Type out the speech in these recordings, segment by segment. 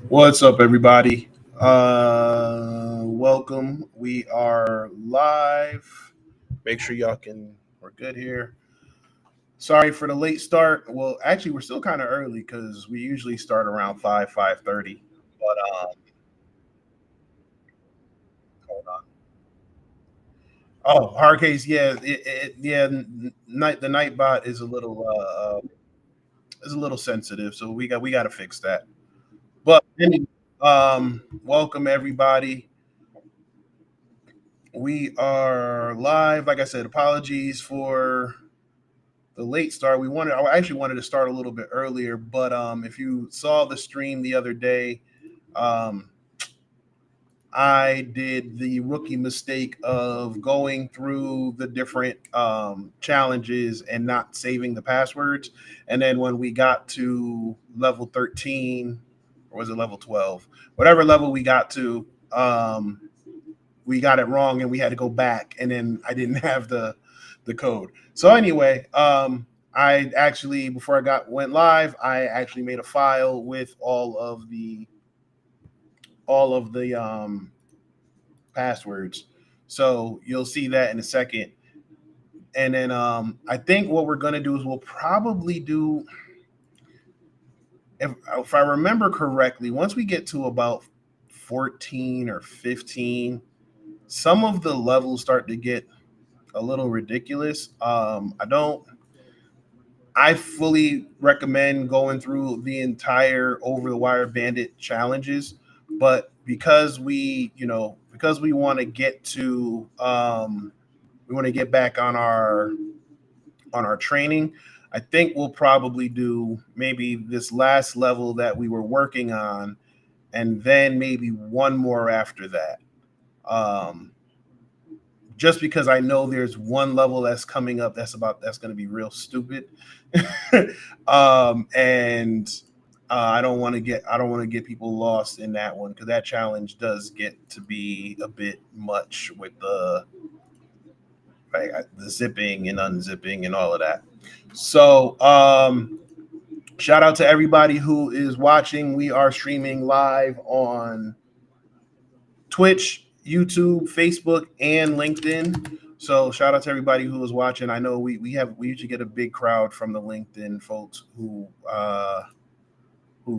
What's up, everybody? Welcome. We are live. Make sure we're good here. Sorry for the late start. Well, actually, we're still kind of early because we usually start around 5:30. But hold on. Oh, hard case. Yeah, yeah. The night bot is a little sensitive, so we got to fix that. But anyway, welcome everybody. We are live. Like I said, apologies for the late start. I actually wanted to start a little bit earlier, but if you saw the stream the other day, um, I did the rookie mistake of going through the different challenges and not saving the passwords. And then when we got to level 13, or was it level 12? Whatever level we got to, we got it wrong and we had to go back. And then I didn't have the code. So anyway, I actually, before went live, I actually made a file with all of the passwords. So you'll see that in a second. And then I think what we're gonna do is we'll probably do, if I remember correctly, once we get to about 14 or 15, some of the levels start to get a little ridiculous. I don't I fully recommend going through the entire Over the Wire Bandit challenges, but because we want to get to we want to get back on our training, I think we'll probably do maybe this last level that we were working on, and then maybe one more after that. Um, just because I know there's one level that's coming up that's going to be real stupid, and I don't want to get people lost in that one because that challenge does get to be a bit much with the zipping and unzipping and all of that. So shout out to everybody who is watching. We are streaming live on Twitch, YouTube, Facebook, and LinkedIn. So shout out to everybody who is watching. I know we usually get a big crowd from the LinkedIn folks who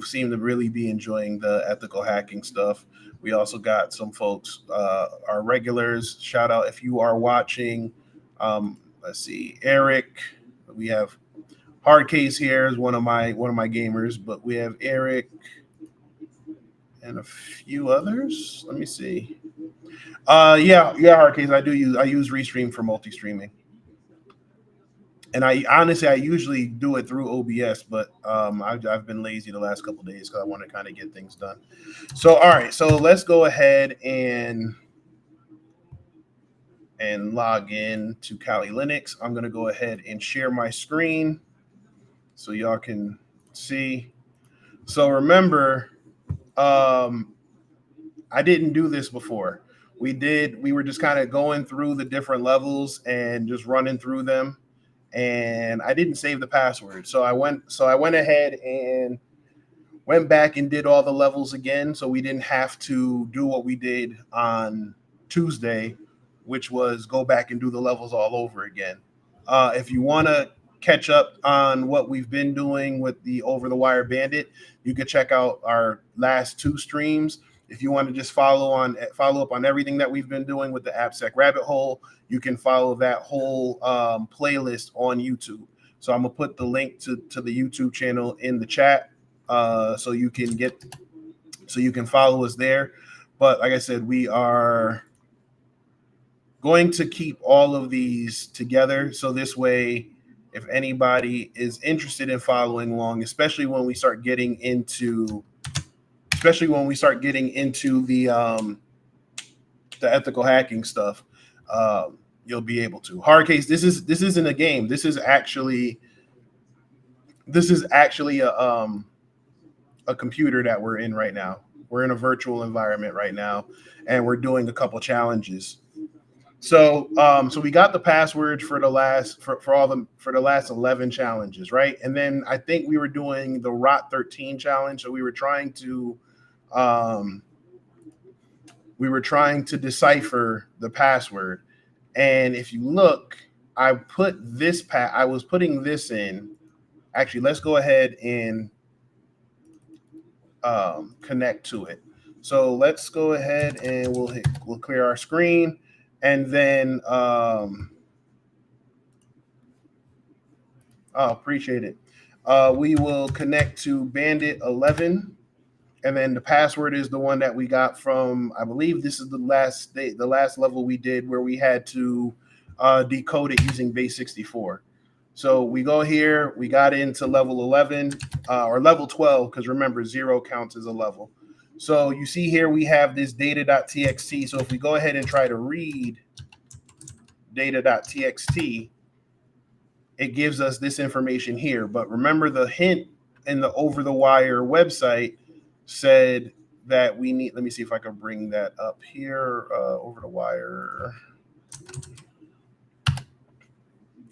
seem to really be enjoying the ethical hacking stuff. We also got some folks, our regulars. Shout out if you are watching. Let's see, Eric. We have Hard Case here is one of my gamers, but we have Eric and a few others. Let me see. Yeah, Hard Case. I use Restream for multi-streaming. And I usually do it through OBS, but I've been lazy the last couple of days because I want to kind of get things done. So all right, so let's go ahead and log in to Kali Linux. I'm going to go ahead and share my screen so y'all can see. So remember, I didn't do this before. We were just kind of going through the different levels and just running through them. And I didn't save the password. So I went ahead and went back and did all the levels again. So we didn't have to do what we did on Tuesday, which was go back and do the levels all over again. If you want to catch up on what we've been doing with the Over the Wire Bandit, you can check out our last two streams. If you want to just follow up on everything that we've been doing with the Appsec Rabbit Hole, you can follow that whole playlist on YouTube. So I'm gonna put the link to the YouTube channel in the chat, so you can follow us there. But like I said, we are going to keep all of these together, so this way, if anybody is interested in following along, especially when we start getting into the ethical hacking stuff, you'll be able to. Hard Case, this isn't a game. This is actually a computer that we're in right now. We're in a virtual environment right now, and we're doing a couple challenges. So we got the password for the last 11 challenges, right? And then I think we were doing the ROT 13 challenge. So we were trying to decipher the password. And if you look, I was putting this in. Actually, let's go ahead and connect to it. So let's go ahead and we'll clear our screen. And then, appreciate it. We will connect to Bandit 11, and then the password is the one that we got from, I believe this is the last level we did where we had to decode it using base 64. So we go here, we got into level 11 or level 12, because remember, 0 counts as a level. So you see here we have this data.txt. So if we go ahead and try to read data.txt, it gives us this information here. But remember, the hint in the Over the Wire website said that we need, let me see if I can bring that up here, Over the Wire.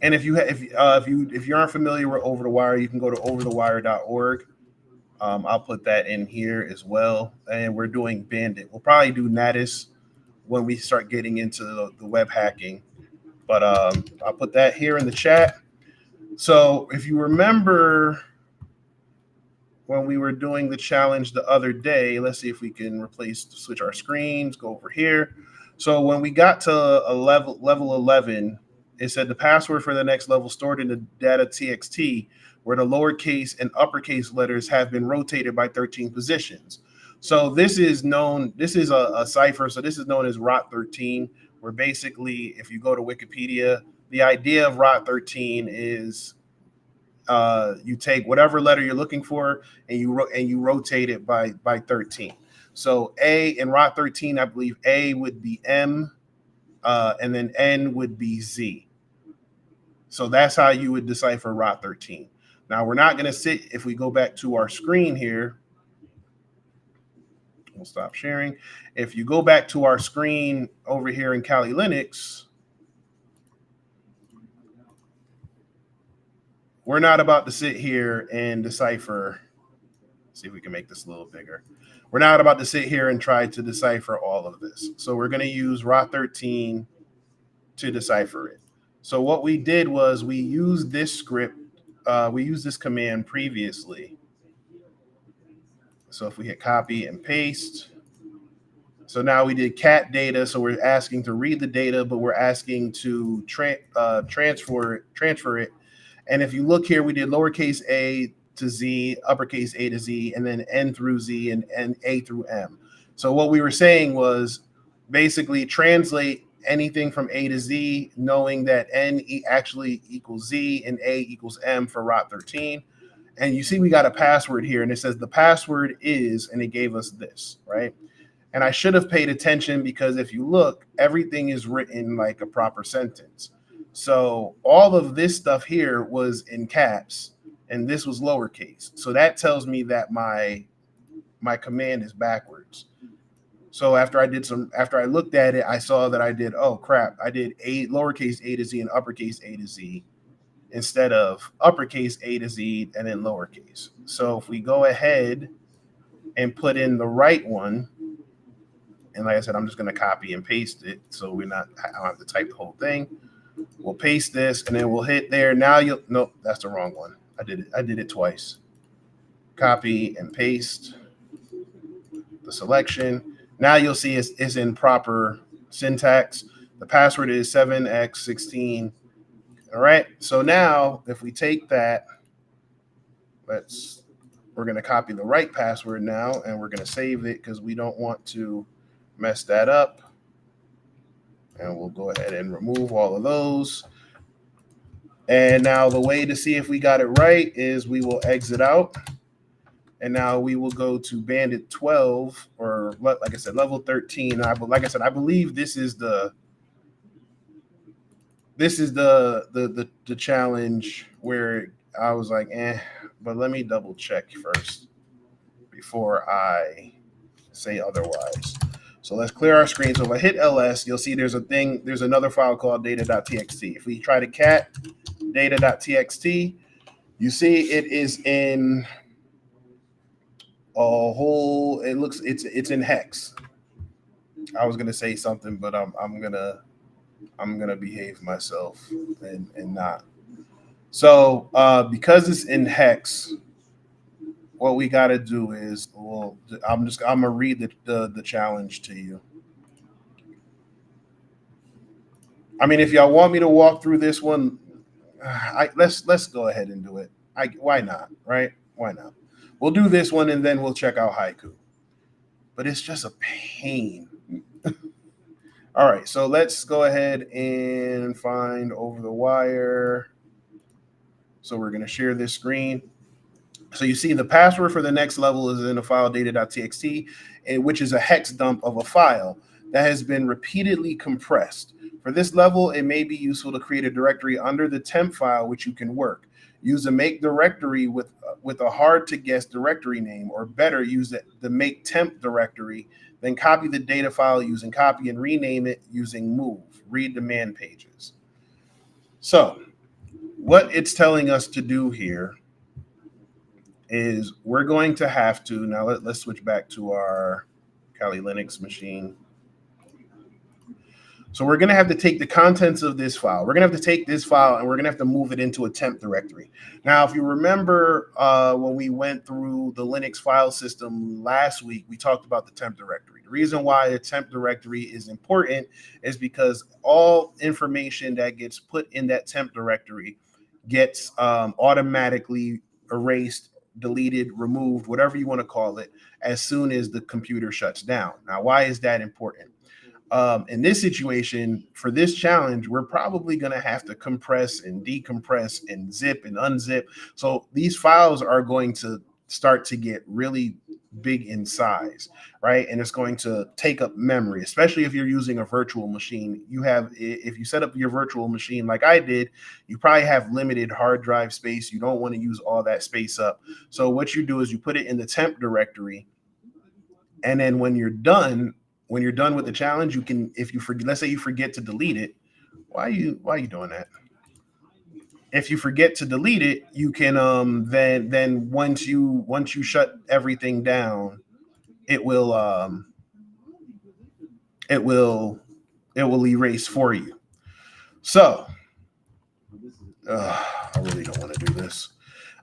And if you aren't familiar with Over the Wire, you can go to overthewire.org. I'll put that in here as well. And we're doing Bandit. We'll probably do Natus when we start getting into the web hacking. But I'll put that here in the chat. So if you remember when we were doing the challenge the other day, let's see if we can switch our screens, go over here. So when we got to a level 11, it said the password for the next level stored in the data.txt where the lowercase and uppercase letters have been rotated by 13 positions. So this is known, this is a cipher. So this is known as ROT13, where basically, if you go to Wikipedia, the idea of ROT13 is you take whatever letter you're looking for and you rotate it by 13. So A in ROT13, I believe A would be M, and then N would be Z. So that's how you would decipher ROT13. Now we're not going to sit, if we go back to our screen here, we'll stop sharing. If you go back to our screen over here in Kali Linux, we're not about to sit here and decipher. See if we can make this a little bigger. We're not about to sit here and try to decipher all of this. So we're going to use ROT13 to decipher it. So what we did was we used this script. We used this command previously. So if we hit copy and paste, so now we did cat data. So we're asking to read the data, but we're asking to transfer it. And if you look here, we did lowercase a to Z, uppercase A to Z, and then N through Z and A through M. So what we were saying was basically translate anything from A to Z, knowing that N actually equals Z and A equals M for ROT13. And you see we got a password here, and it says the password is, and it gave us this, right? And I should have paid attention because if you look, everything is written like a proper sentence. So all of this stuff here was in caps, and this was lowercase. So that tells me that my command is backwards. So after I looked at it, I saw that I did, oh crap, I did lowercase a to Z and uppercase A to Z instead of uppercase A to Z and then lowercase. So if we go ahead and put in the right one, and like I said, I'm just going to copy and paste it so I don't have to type the whole thing. We'll paste this and then we'll hit there. Now nope, that's the wrong one. I did it twice. Copy and paste the selection. Now you'll see it's in proper syntax. The password is 7x16. All right. So now if we take that, we're going to copy the right password now, and we're going to save it because we don't want to mess that up. And we'll go ahead and remove all of those. And now the way to see if we got it right is we will exit out. And now we will go to Bandit 12, or like I said, level 13. Like I said, I believe this is the challenge where I was like, but let me double check first before I say otherwise. So let's clear our screen. So if I hit ls, you'll see there's another file called data.txt. If we try to cat data.txt, you see it is in a whole, it's in hex. I was gonna say something, but I'm gonna behave myself and not. So because it's in hex, what we got to do is, I'm gonna read the challenge to you. I mean, if y'all want me to walk through this one, let's go ahead and do it. Why not, right? Why not? We'll do this one and then we'll check out Haiku. But it's just a pain. All right, so let's go ahead and find OverTheWire. So we're going to share this screen. So you see the password for the next level is in a file data.txt, which is a hex dump of a file that has been repeatedly compressed. For this level, it may be useful to create a directory under the temp file, which you can work. Use a make directory with a hard to guess directory name, or better, use the make temp directory. Then copy the data file using copy and rename it using move. Read the man pages. So what it's telling us to do here is we're going to have to, now let's switch back to our Kali Linux machine. So we're going to have to take the contents of this file. We're going to have to take this file and we're going to have to move it into a temp directory. Now, if you remember when we went through the Linux file system last week, we talked about the temp directory. The reason why a temp directory is important is because all information that gets put in that temp directory gets automatically erased, deleted, removed, whatever you want to call it, as soon as the computer shuts down. Now, why is that important? In this situation, for this challenge, we're probably going to have to compress and decompress and zip and unzip. So these files are going to start to get really big in size, right? And it's going to take up memory, especially if you're using a virtual machine. If you set up your virtual machine like I did, you probably have limited hard drive space. You don't want to use all that space up. So what you do is you put it in the temp directory. And then when you're done with the challenge, you can, if you forget, let's say you forget to delete it. Why are you doing that? If you forget to delete it, you can then once you shut everything down, it will erase for you. So I really don't want to do this.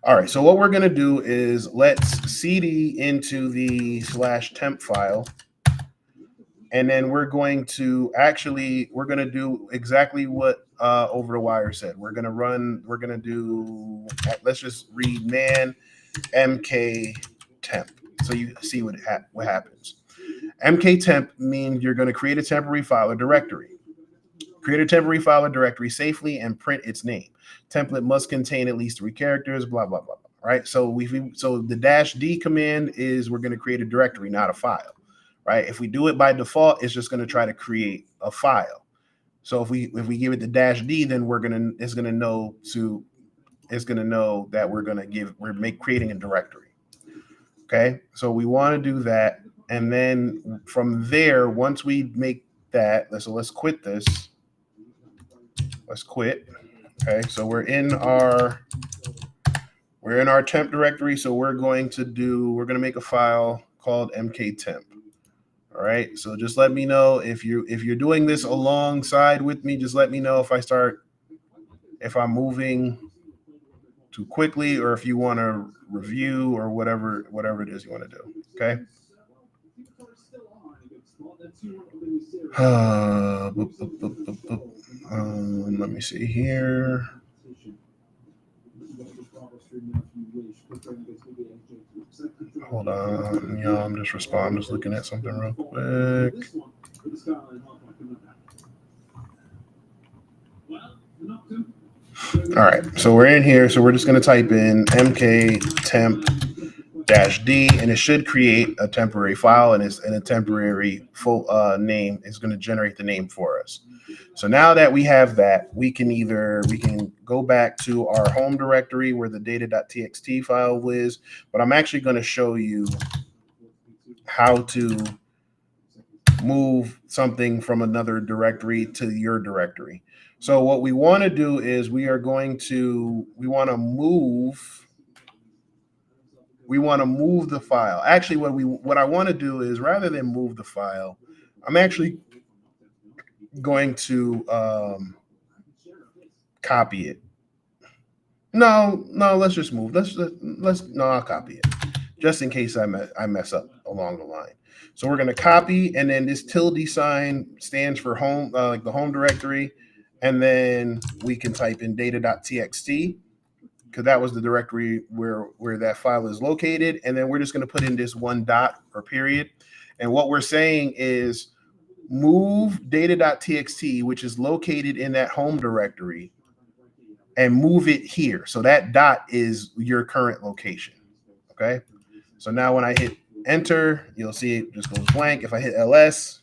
All right, so what we're going to do is let's cd into the /temp file. And then we're going to do exactly what OverTheWire said. Let's just read man mk temp. So you see what happens. Mk temp means you're going to create a temporary file or directory. Create a temporary file or directory safely and print its name. Template must contain at least 3 characters, blah, blah, blah. Right? So the -d command is we're going to create a directory, not a file. Right? If we do it by default, it's just going to try to create a file. So if we give it the -d, then it's going to know that we're creating a directory. Okay? So we want to do that, and then from there, once we make that, let's quit this. Let's quit. Okay? So we're in our temp directory, so we're going to make a file called mktemp. All right, so just let me know if you're doing this alongside with me. Just let me know if I'm moving too quickly, or if you want to review or whatever it is you want to do. Okay. Let me see here. Hold on, y'all. I'm just looking at something real quick. All right, so we're in here. So we're just going to type in mktemp-d, and it should create a temporary file, and a temporary full name is going to generate the name for us. So now that we have that, we can go back to our home directory where the data.txt file is, but I'm actually going to show you how to move something from another directory to your directory. So what we want to do is we want to move the file. Actually, what I want to do is, rather than move the file, I'm actually going to copy it. No, let's just move. I'll copy it just in case I mess up along the line. So we're going to copy, and then this tilde sign stands for home, like the home directory, and then we can type in data.txt because that was the directory where that file is located, and then we're just going to put in this 1 dot or period, and what we're saying is move data.txt, which is located in that home directory, and move it here. So that dot is your current location. Okay. So now when I hit enter, you'll see it just goes blank. If I hit ls,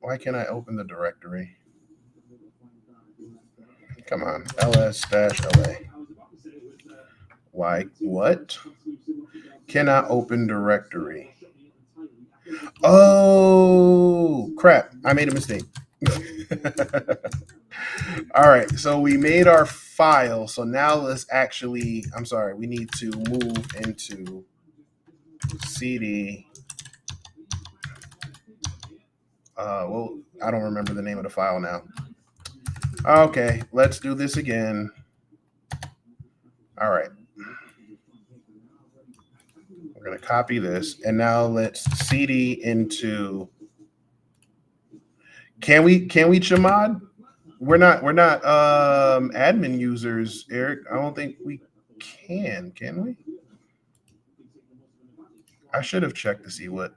why can't I open the directory? Come on, ls-la. Why? What? Cannot open directory. Oh, crap. I made a mistake. All right, so we made our file. So now we need to move into cd. Well, I don't remember the name of the file now. Okay, let's do this again. All right. We're going to copy this, and now let's cd into. Can we chmod? We're not admin users, Eric. I don't think we can we? I should have checked to see what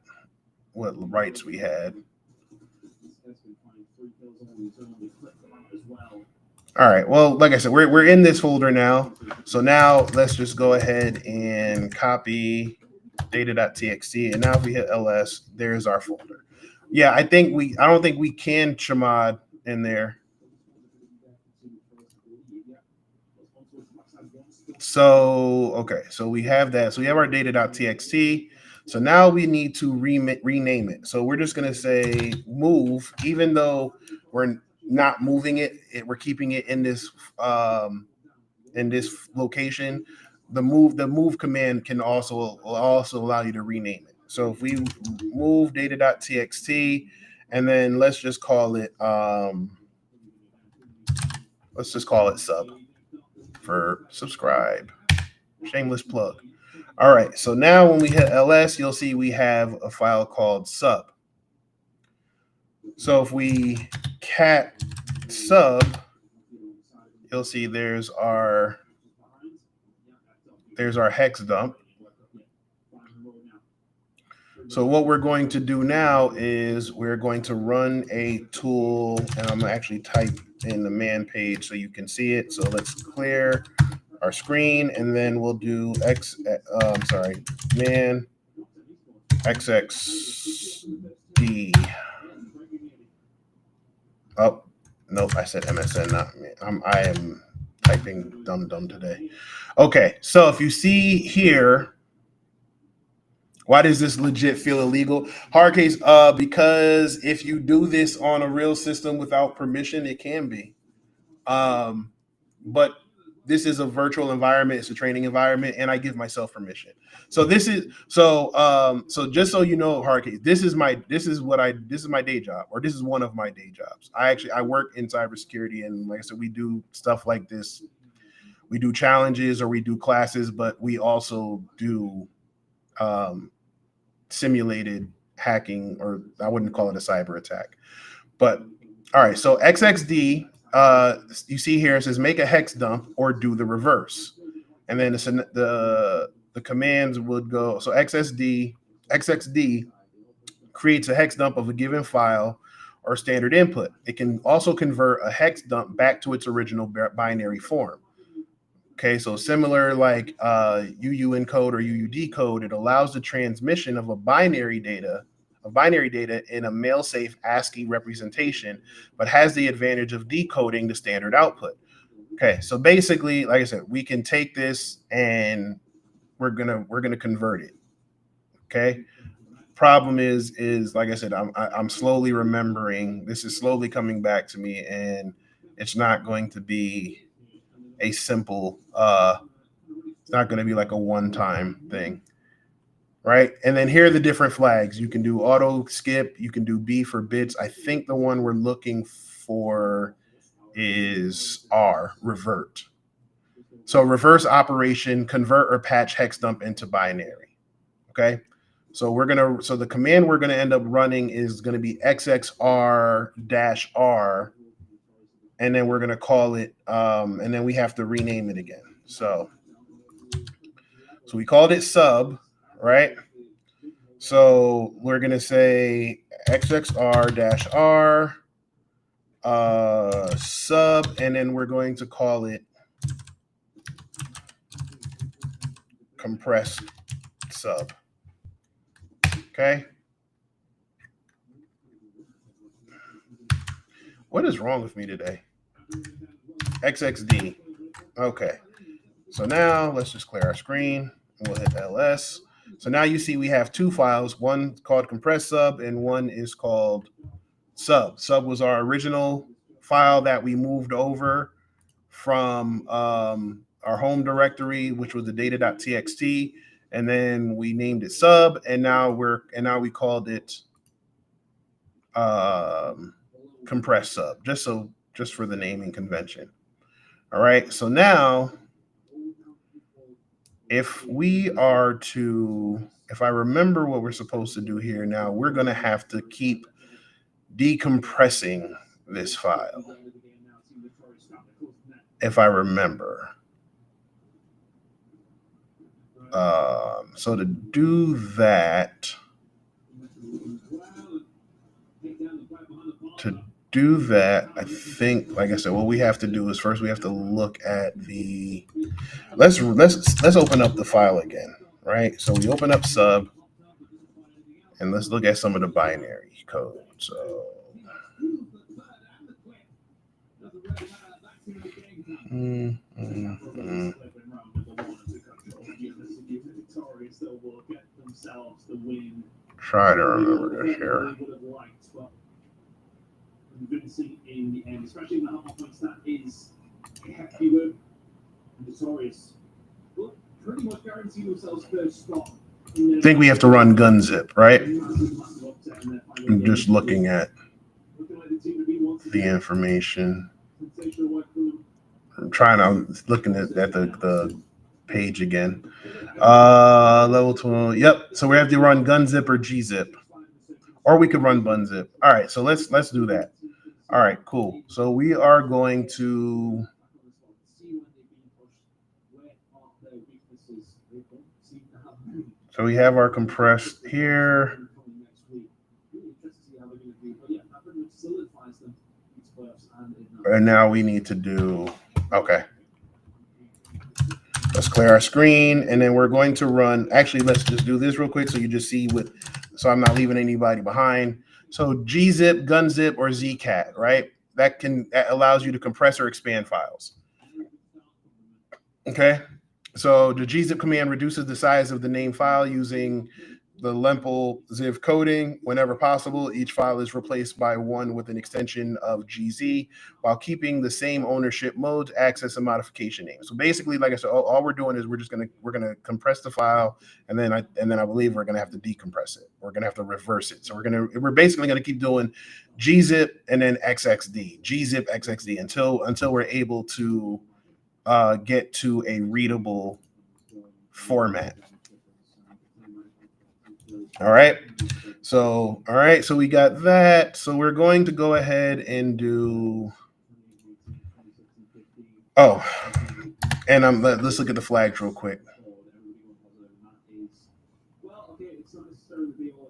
rights we had. All right. Well, like I said, we're in this folder now. So now let's just go ahead and copy data.txt. And now if we hit ls, there's our folder. Yeah, I don't think we can chmod in there. So, okay. So we have that. So we have our data.txt. So now we need to rename it. So we're just going to say move, even though we're not moving it, we're keeping it in this location. The move command can also allow you to rename it. So if we move data.txt, and then let's just call it sub for subscribe. Shameless plug. All right, so now when we hit ls, you'll see we have a file called sub. So if we cat sub, you'll see there's our hex dump. So what we're going to do now is we're going to run a tool, and I'm gonna actually type in the man page so you can see it. So let's clear our screen, and then we'll do man xxd. Oh, nope, I said MSN, not me. I am typing dumb today. Okay, so if you see here, why does this legit feel illegal? Hard case, because if you do this on a real system without permission, it can be. But this is a virtual environment, it's a training environment, and I give myself permission. So this is so just so you know, hard case, this is my day job, or this is one of my day jobs. I work in cybersecurity, and like I said, we do stuff like this. We do challenges or we do classes, but we also do simulated hacking, or I wouldn't call it a cyber attack. But all right, so XXD, you see here it says make a hex dump or do the reverse, and then the commands would go. So XXD creates a hex dump of a given file or standard input. It can also convert a hex dump back to its original binary form. Okay, so similar like UU encode or UU decode, it allows the transmission of binary data in a mail-safe ASCII representation, but has the advantage of decoding the standard output. Okay, so basically, like I said, we can take this and we're gonna convert it. Okay. Problem is like I said, I'm slowly remembering. This is slowly coming back to me, and it's not going to be a simple. It's not going to be like a one-time thing, right? And then here are the different flags. You can do auto skip. You can do B for bits. I think the one we're looking for is R, revert. So reverse operation, convert or patch hex dump into binary. Okay. So the command we're gonna end up running is gonna be XXR-R, and then we're gonna call it, and then we have to rename it again. So we called it sub, right? So we're gonna say XXR-R sub, and then we're going to call it compressed sub. Okay. What is wrong with me today? XXD. Okay. So now let's just clear our screen. We'll hit ls. So now you see we have two files, one called compressed sub and one is called sub. Sub was our original file that we moved over from our home directory, which was the data.txt, and then we named it sub, and now we called it compressed sub, just for the naming convention. All right, so now if we are to, if I remember what we're supposed to do here now, we're going to have to keep decompressing this file. If I remember. So to do that, I think, like I said, what we have to do is first we have to look at the, let's open up the file again, right? So we open up sub, and let's look at some of the binary code. So try to remember this here. In the end, especially in the half points, that is a hefty win. Notorious, but pretty much guarantee themselves first spot. I think we have to run gun zip, right? I'm just looking at the information. I'm looking at the page again. Level 12. Yep. So we have to run gun zip or gzip, or we could run bun zip. All right. So let's do that. All right, cool. So we are going to we have our compressed here. And now we need to do, okay. Let's clear our screen, and then we're going to run, actually, let's just do this real quick so you just see so I'm not leaving anybody behind. So gzip, gunzip, or zcat, right? That allows you to compress or expand files. Okay. So the gzip command reduces the size of the name file using the lempel ziv coding. Whenever possible, each file is replaced by one with an extension of gz while keeping the same ownership modes, access, and modification name. So basically, like I said, all we're doing is we're gonna compress the file, and then I believe we're gonna have to decompress it. We're gonna have to reverse it. So we're basically gonna keep doing gzip and then xxd, gzip xxd until we're able to get to a readable format. All right. So we got that. So we're going to go ahead and do. Oh, and let's look at the flags real quick.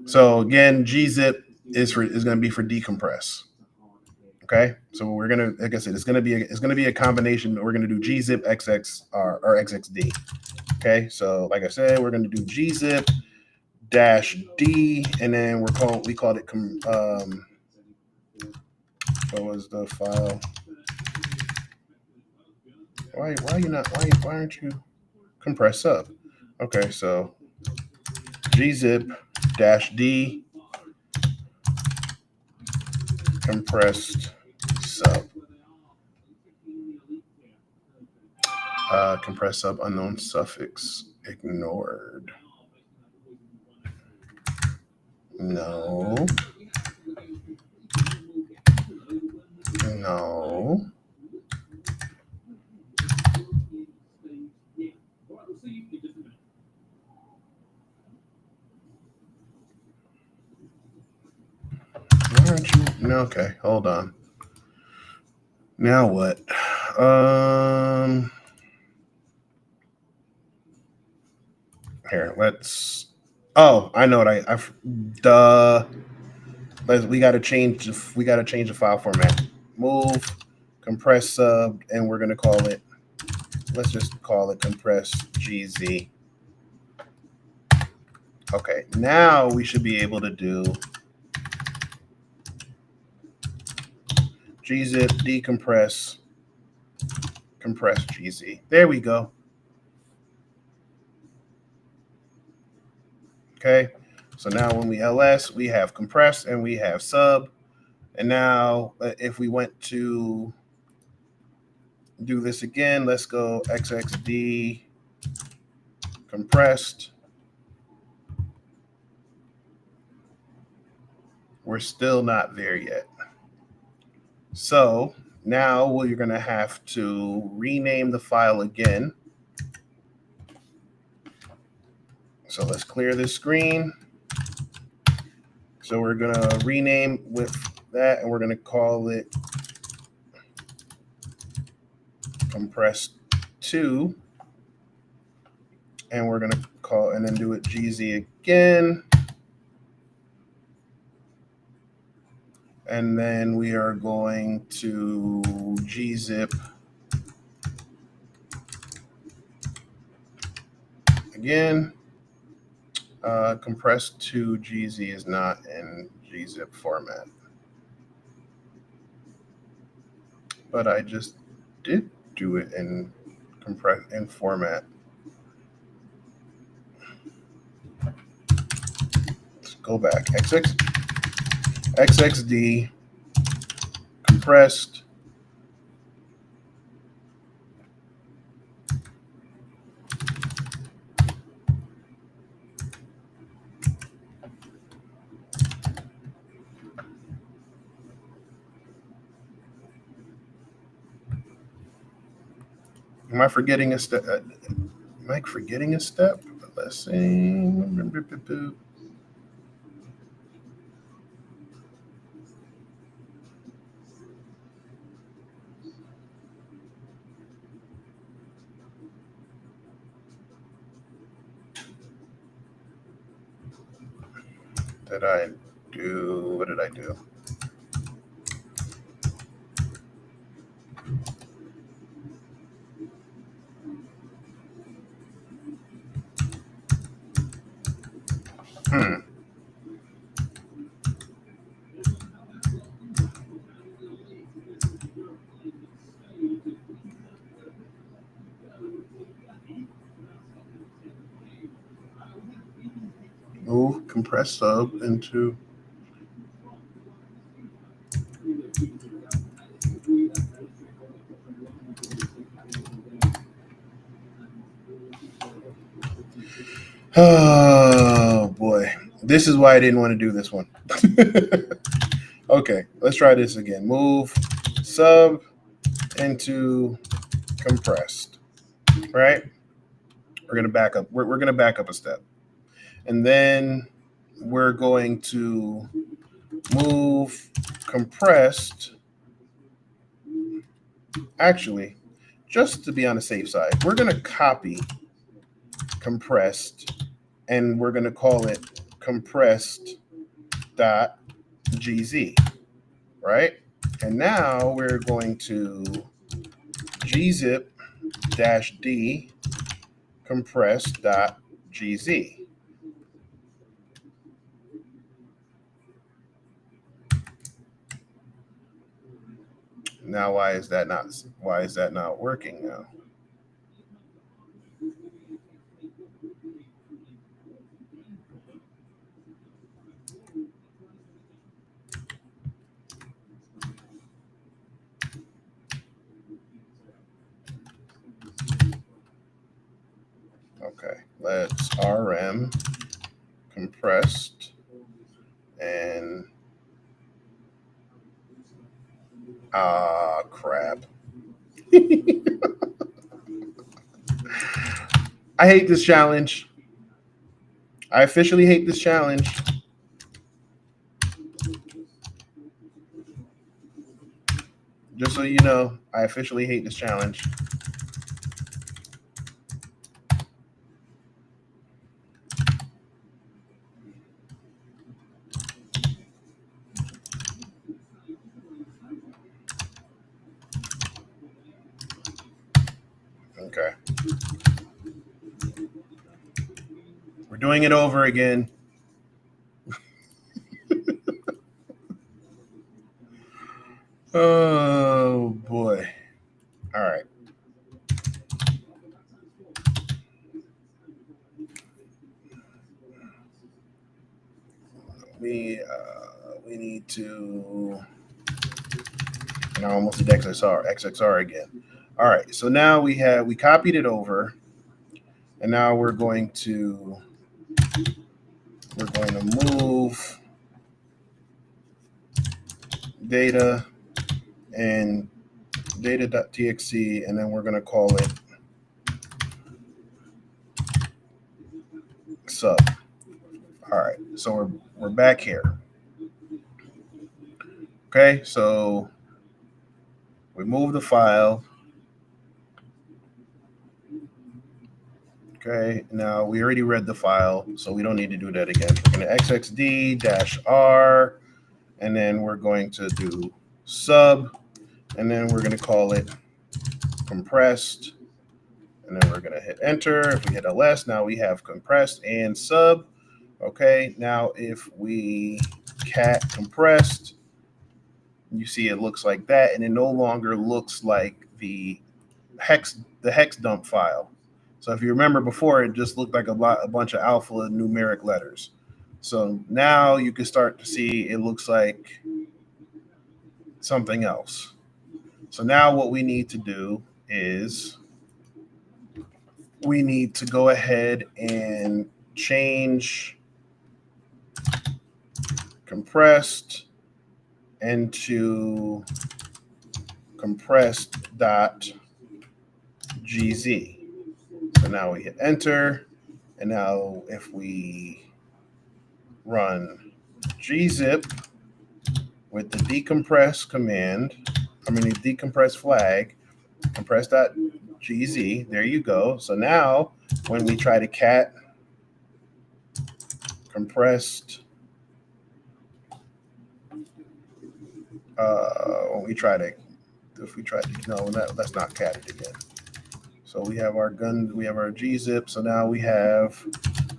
So again, gzip is going to be for decompress. Okay, so we're gonna, like I said, it's gonna be a combination. We're gonna do gzip xx or xxd. Okay, so like I said, we're gonna do gzip -d, and then we called it what was the file? Why aren't you compress sub? Okay, so gzip -d compressed sub. Compress sub unknown suffix ignored. No. Why aren't you? No, okay, hold on. Now what? Here, let's. Oh, I know what we got to change the file format. Move, compress sub, and we're gonna call it. Let's just call it compress gz. Okay, now we should be able to do gzip decompress compress gz. There we go. Okay, so now when we ls, we have compress and we have sub. And now if we went to do this again, let's go xxd compressed. We're still not there yet. So now you're going to have to rename the file again. So let's clear this screen. So we're going to rename with that, and we're going to call it compressed 2. And we're going to call, and then do it GZ again. And then we are going to gzip again. Compressed 2 GZ is not in gzip format. But I just did do it in format. Let's go back. XXD compressed. Am I forgetting a step? Let's see. What did I do? Move compressed sub into. Oh boy, this is why I didn't want to do this one. Okay, let's try this again. Move sub into compressed. Right? We're gonna back up. We're gonna back up a step, and then we're going to move compressed. Actually, just to be on the safe side, we're gonna copy compressed, and we're going to call it compressed.gz, right? And now we're going to gzip-d compressed.gz. Now, why is that not working now? Okay, let's rm compressed and crap. I hate this challenge. I officially hate this challenge. Just so you know, I officially hate this challenge. Okay. We're doing it over again. Oh boy. All right. We need to. And I almost did XXR again. All right. So now we copied it over, and now we're going to move data and data.txt, and then we're going to call it sub. All right, so we're back here. Okay, so we move the file. Okay, now we already read the file, so we don't need to do that again. We're going to xxd-r, and then we're going to do sub, and then we're going to call it compressed, and then we're going to hit enter. If we hit ls, now we have compressed and sub. Okay, now if we cat compressed, you see it looks like that, and it no longer looks like the hex dump file. So if you remember before, it just looked like a bunch of alphanumeric letters. So now you can start to see it looks like something else. So now what we need to do is we need to go ahead and change compressed into compressed.gz. So now we hit enter, and now if we run gzip with the decompress command, the decompress flag, compress.gz, there you go. So now when we try to cat compressed, let's not cat it again. So we have our we have our gzip. So now we have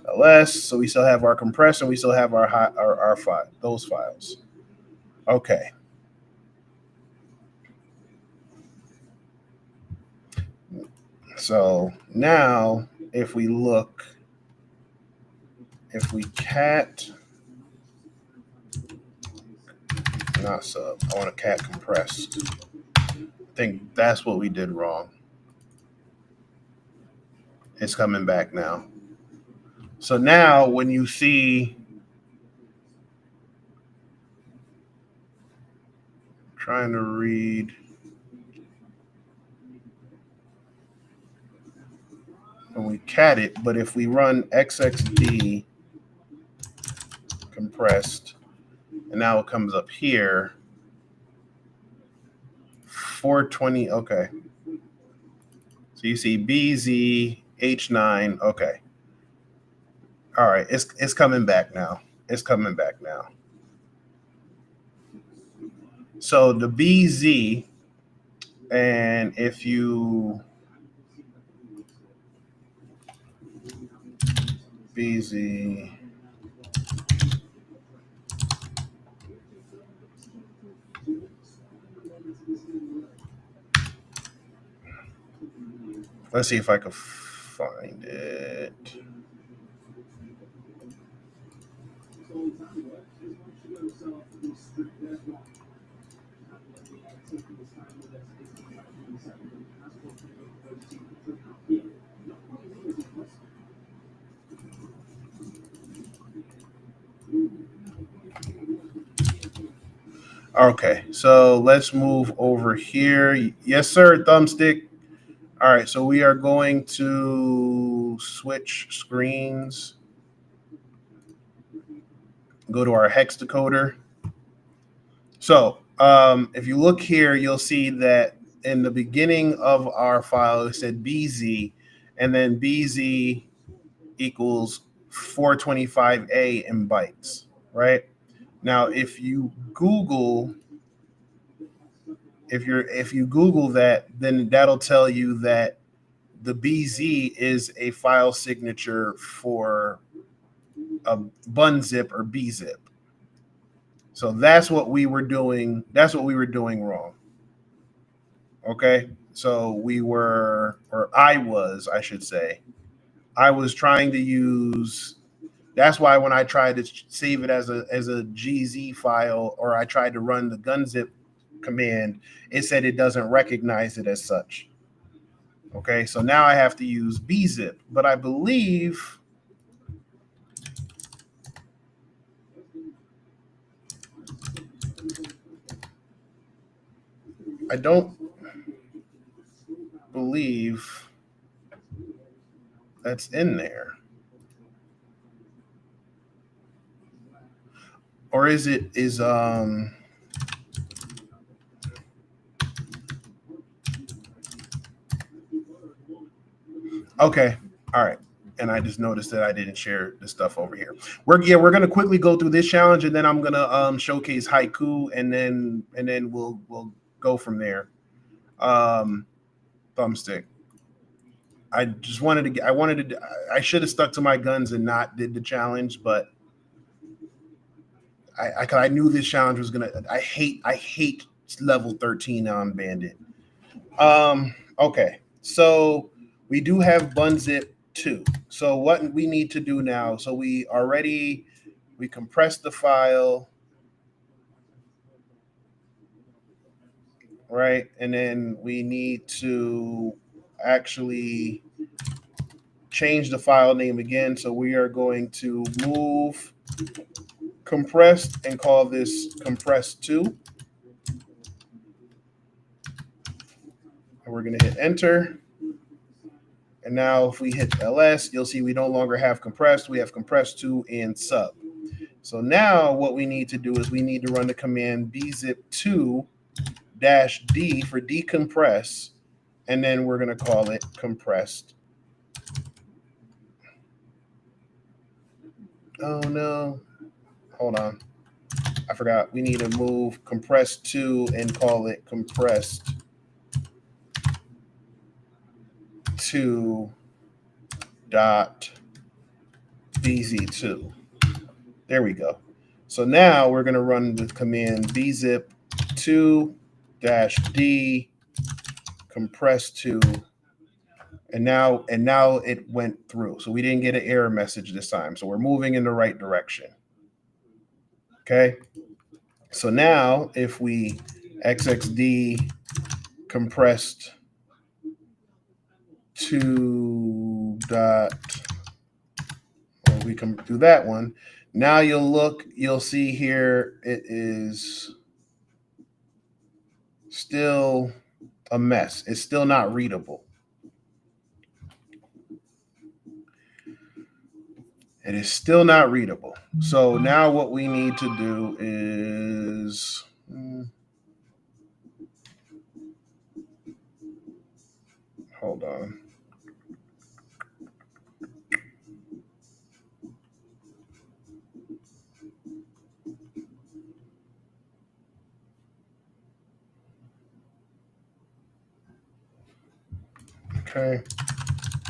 ls. So we still have our compress, and we still have our file, those files. Okay. So now if we cat, not sub, I want to cat compressed. I think that's what we did wrong. It's coming back now. So now when you see, trying to read, when we cat it, but if we run xxd compressed, and now it comes up here, 420, okay. So you see BZH9, okay. All right, it's coming back now. It's coming back now. So the BZ, and if you BZ, let's see if I can find it. Okay, so let's move over here. Yes, sir, thumbstick. All right, so we are going to switch screens. Go to our hex decoder. So if you look here, you'll see that in the beginning of our file, it said BZ, and then BZ equals 425A in bytes, right? Now, if you Google that, then that'll tell you that the BZ is a file signature for a bunzip or bzip. So that's what we were doing. That's what we were doing wrong. Okay. So I should say, I was trying to use. That's why when I tried to save it as a GZ file, or I tried to run the gunzip command, it said it doesn't recognize it as such. Okay, so now I have to use bzip, but I believe I don't believe that's in there. or is okay. All right. And I just noticed that I didn't share the stuff over here. We're gonna quickly go through this challenge, and then I'm gonna showcase Haiku, and then we'll go from there. Thumbstick. I just wanted to. I should have stuck to my guns and not did the challenge, but I knew this challenge was gonna. I hate level 13 on Bandit. Okay, so we do have bunzip 2. So what we need to do now? So we compressed the file, right? And then we need to actually change the file name again. So we are going to move compressed and call this compressed2. And we're going to hit enter. And now if we hit ls, you'll see we no longer have compressed. We have compressed2 and sub. So now what we need to do is we need to run the command bzip2-d for decompress. And then we're going to call it compressed. Oh, no. Hold on. I forgot. We need to move compressed2 and call it compressed 2.bz2. There we go. So now we're going to run the command bzip2-d compressed2, and now it went through. So we didn't get an error message this time. So we're moving in the right direction. Okay. So now if we xxd compressed 2 dot, or we come through that one. Now you'll see here it is still a mess. It's still not readable. It is still not readable. So now what we need to do is hold on. Okay,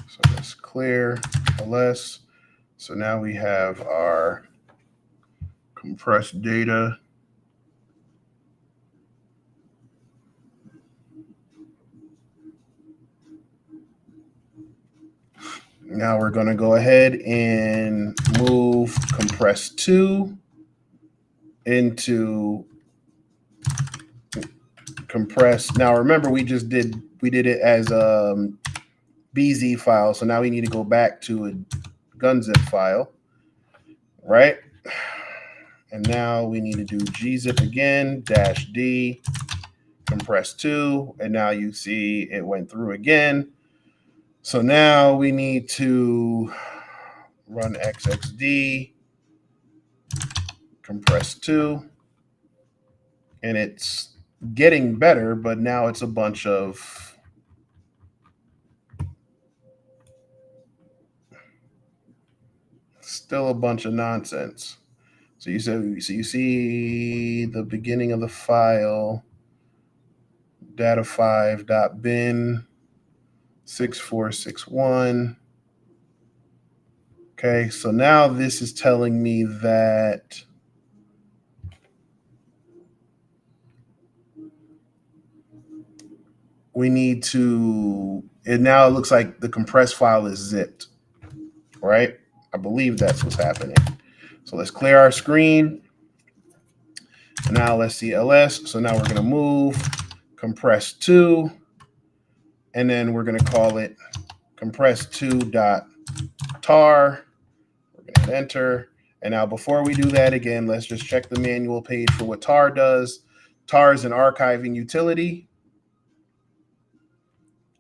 so let's clear ls. So now we have our compressed data. Now we're going to go ahead and move compressed2 into compressed. Now remember we did it as a BZ file, so now we need to go back to a gunzip file, right? And now we need to do gzip again, -d, compressed2, and now you see it went through again. So now we need to run xxd compressed2, and it's getting better, but now it's a bunch of still a bunch of nonsense. So you see the beginning of the file, data5.bin 6461. Okay, so now this is telling me that we need to, and now it looks like the compressed file is zipped, right? I believe that's what's happening. So let's clear our screen. Now let's see ls. So now we're going to move compressed2, and then we're going to call it compressed2.tar. We're going to hit enter. And now before we do that again, let's just check the manual page for what tar does. Tar is an archiving utility.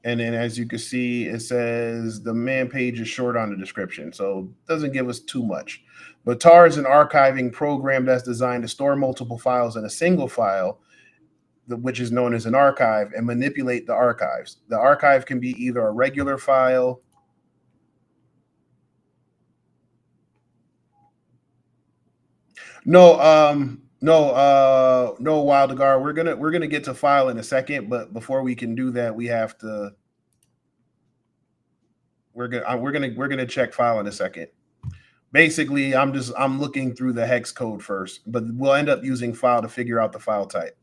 And then as you can see, it says the man page is short on the description, so it doesn't give us too much. But tar is an archiving program that's designed to store multiple files in a single file, which is known as an archive, and manipulate the archives. The archive can be either a regular file. No, no, Wildegar. We're gonna get to file in a second, but before we can do that, we have to. We're gonna check file in a second. Basically, I'm looking through the hex code first, but we'll end up using file to figure out the file type.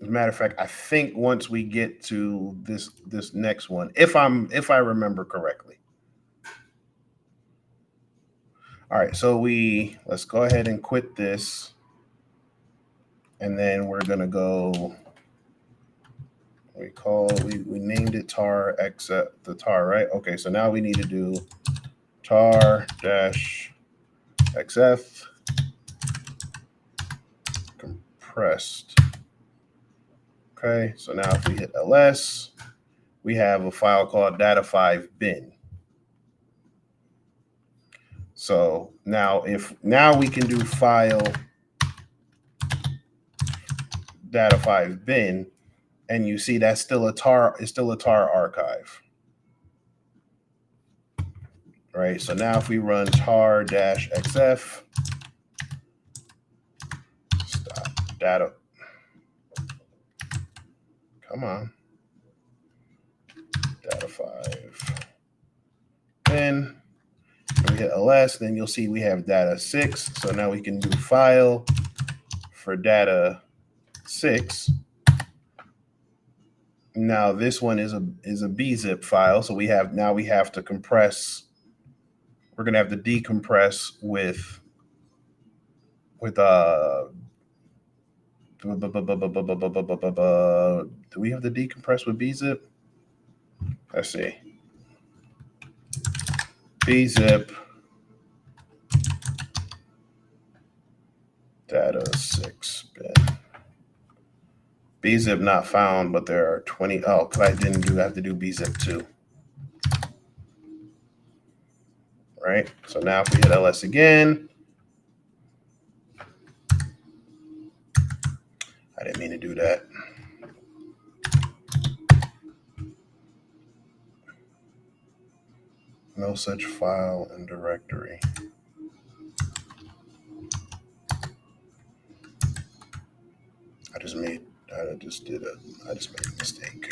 As a matter of fact, I think once we get to this next one, if I remember correctly. All right, so let's go ahead and quit this, and then we're gonna go. We named it tar except the tar, right? Okay, so now we need to do tar -xf compressed. Okay, so now if we hit ls, we have a file called data5 bin. So now we can do file data5 bin, and you see that's still a tar archive. Right? So now if we run tar -xf stop data. Come on. Data5 bin. And we hit ls, then you'll see we have data6. So now we can do file for data6. Now this one is a bzip file, so we have to compress. We're gonna have to decompress with do we have to decompress with bzip? Let's see. Bzip data6 bin. Bzip not found, but there are 20. Oh, because I have to do bzip too. Right? So now if we hit ls again, I didn't mean to do that. No such file and directory. I just made a mistake.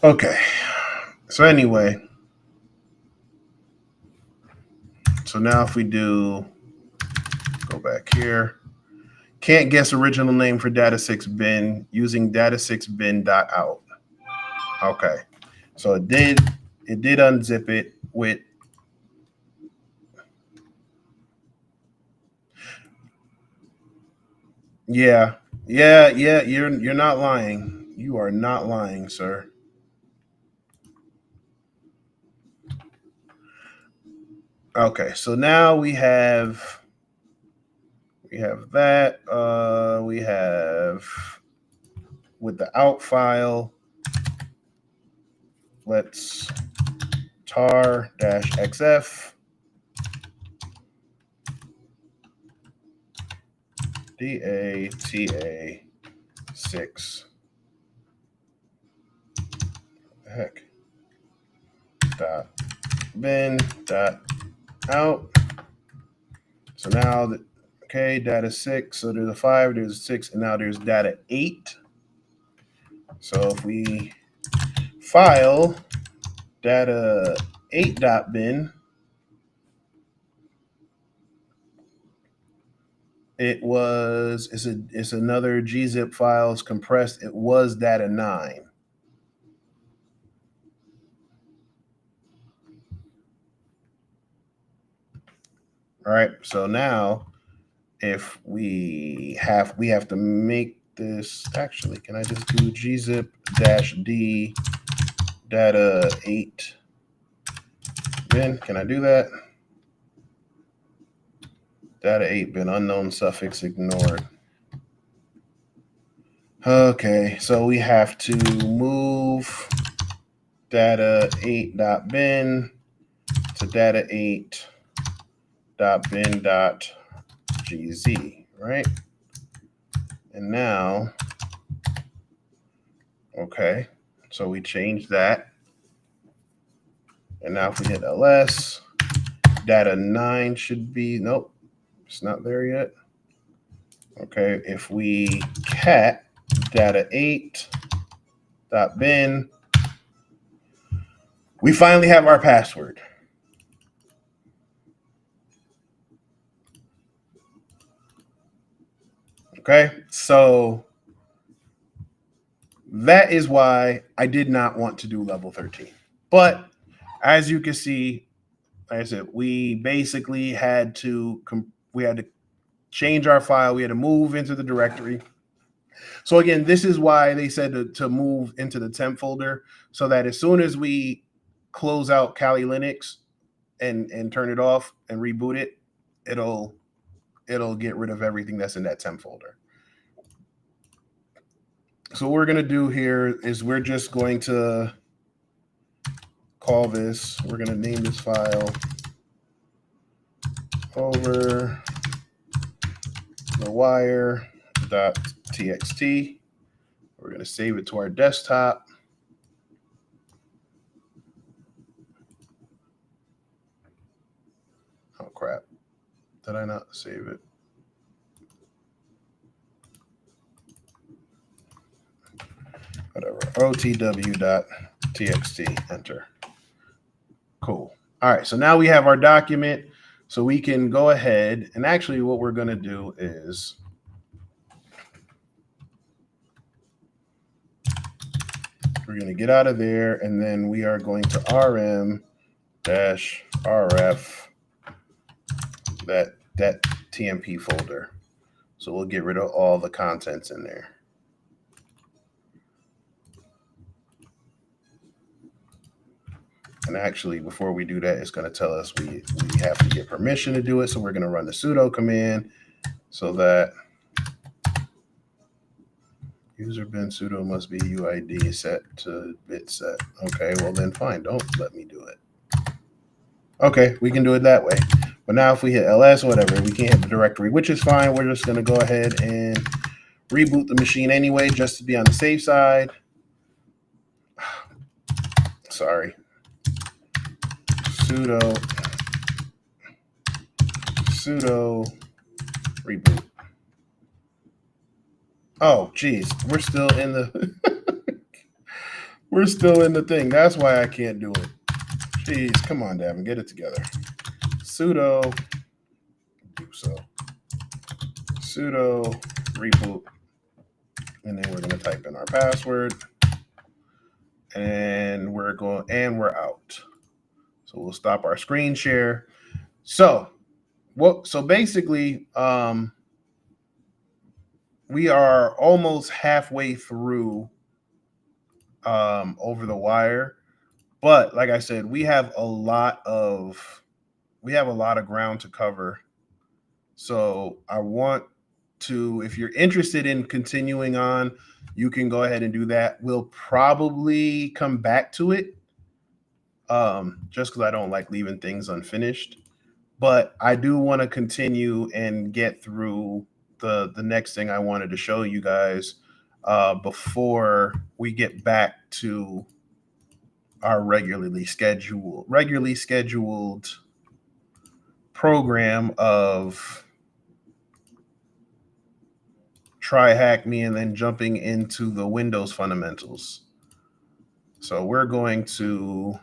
Okay. So anyway, so now if we go back here, can't guess original name for data6 bin using data6bin.out. Okay, so it did unzip it with. Yeah, you're not lying. You are not lying, sir. Okay, so now we have that. We have with the out file. Let's tar -xf data6 heck dot bin dot out. So now data6. So there's a 5, there's a 6, and now there's data8. So if we file data8.bin, it's another gzip file. It's compressed. It was data9. All right. So now if we have to make this, actually, can I just do gzip -d data8 bin. Can I do that? Data 8 bin, unknown suffix ignored. Okay, so we have to move data 8.bin to data 8.bin.gz, right? And now, okay, so we changed that. And now if we hit ls, data 9 should be, nope, it's not there yet. Okay, if we cat data 8.bin, we finally have our password. Okay, so that is why I did not want to do level 13. But as you can see, like I said, we basically had to change our file. We had to move into the directory. So again, this is why they said to move into the temp folder, so that as soon as we close out Kali Linux and turn it off and reboot it, it'll get rid of everything that's in that temp folder. So what we're going to do here is we're just going to call this, we're going to name this file OverTheWire.txt. We're going to save it to our desktop. Oh, crap. Did I not save it? Whatever. OTW.txt. Enter. Cool. All right. So now we have our document. So we can go ahead. And actually, what we're going to do is we're going to get out of there. And then we are going to rm-rf that TMP folder. So we'll get rid of all the contents in there. And actually, before we do that, it's going to tell us we have to get permission to do it. So we're going to run the sudo command so that user bin sudo must be UID set to bit set. Okay, well then fine, don't let me do it. Okay, we can do it that way. But now if we hit ls or whatever, we can't hit the directory, which is fine. We're just going to go ahead and reboot the machine anyway, just to be on the safe side. Sorry. Sudo reboot. Oh, geez, we're still in the we're still in the thing. That's why I can't do it. Jeez, come on, Davin, get it together. Sudo do so. Sudo reboot, and then we're going to type in our password, and we're out. So we'll stop our screen share. So basically, we are almost halfway through Over the Wire, but like I said, we have a lot of ground to cover. So I want to, if you're interested in continuing on, you can go ahead and do that. We'll probably come back to it, just because I don't like leaving things unfinished. But I do want to continue and get through the next thing I wanted to show you guys before we get back to our regularly scheduled program of try hack me and then jumping into the Windows fundamentals. So we're going to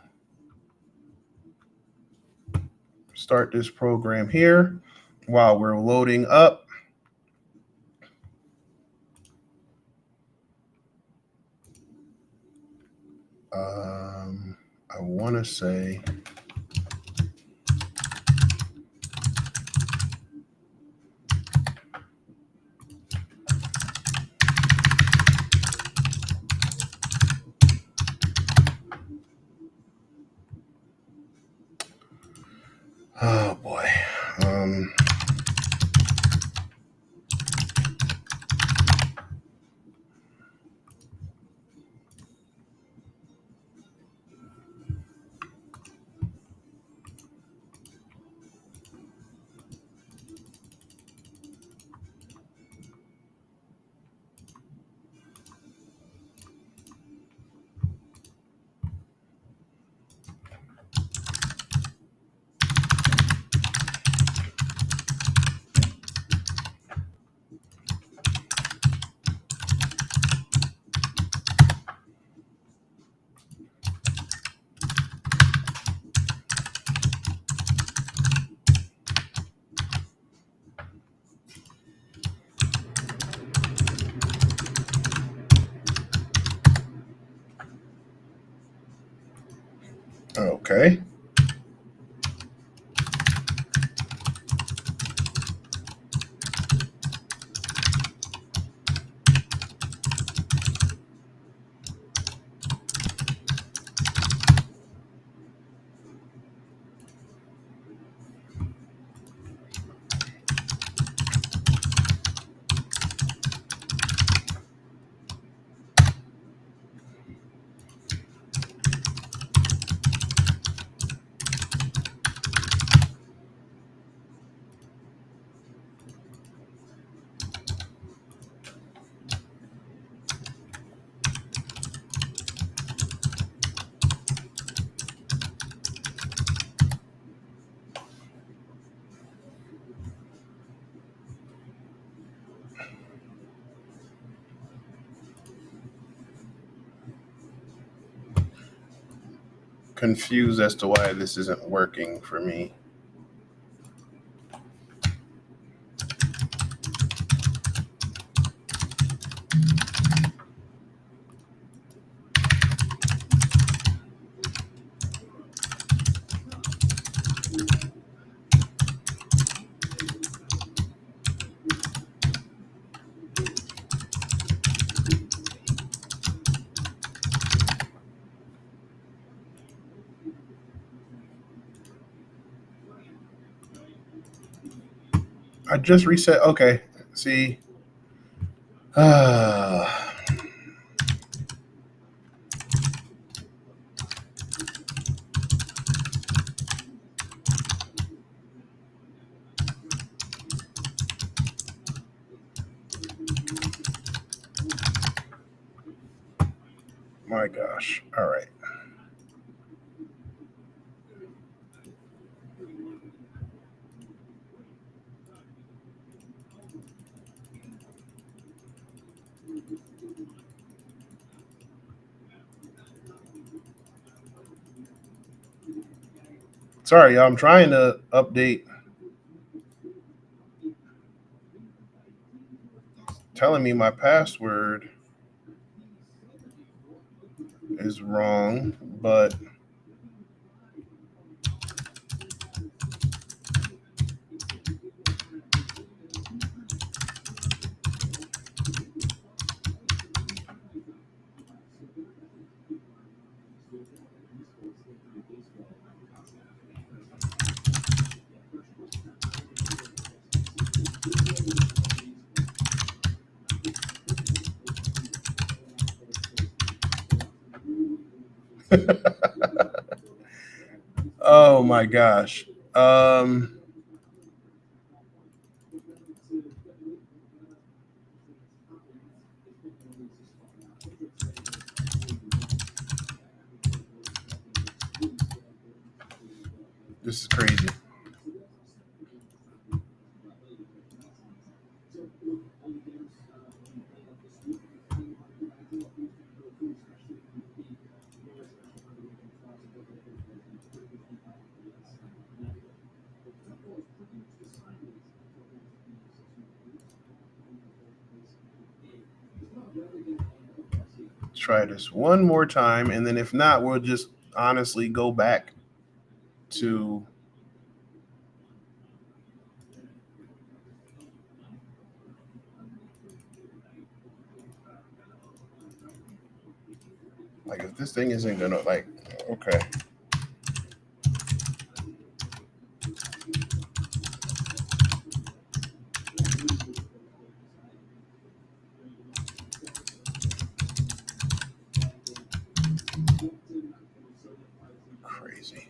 start this program here while we're loading up. I want to say Okay. Confused as to why this isn't working for me. I just reset. Okay. See. My gosh. All right. Sorry, y'all. I'm trying to update. Telling me my password is wrong, but oh my gosh. This is crazy. Try this one more time, and then if not, we'll just honestly go back to like if this thing isn't gonna like okay. Crazy.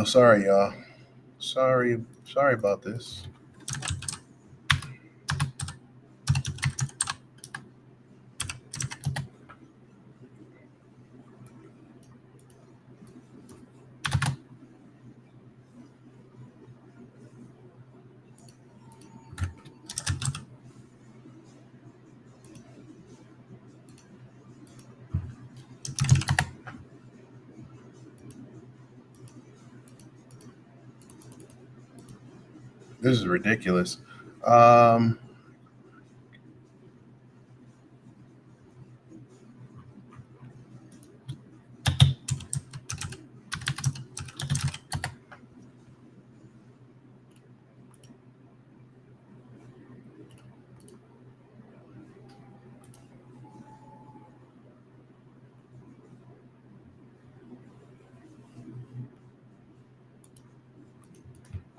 Sorry, y'all. Sorry about this. This is ridiculous. Um,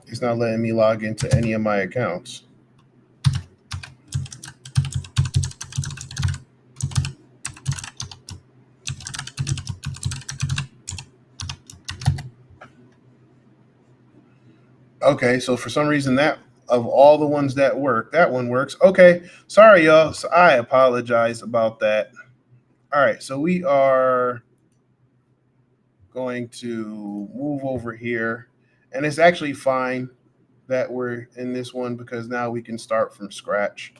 it's not letting me log into any of my accounts. Okay, so for some reason that of all the ones that work, that one works. Okay, sorry y'all. So I apologize about that. All right, so we are going to move over here, and it's actually fine that we're in this one because now we can start from scratch.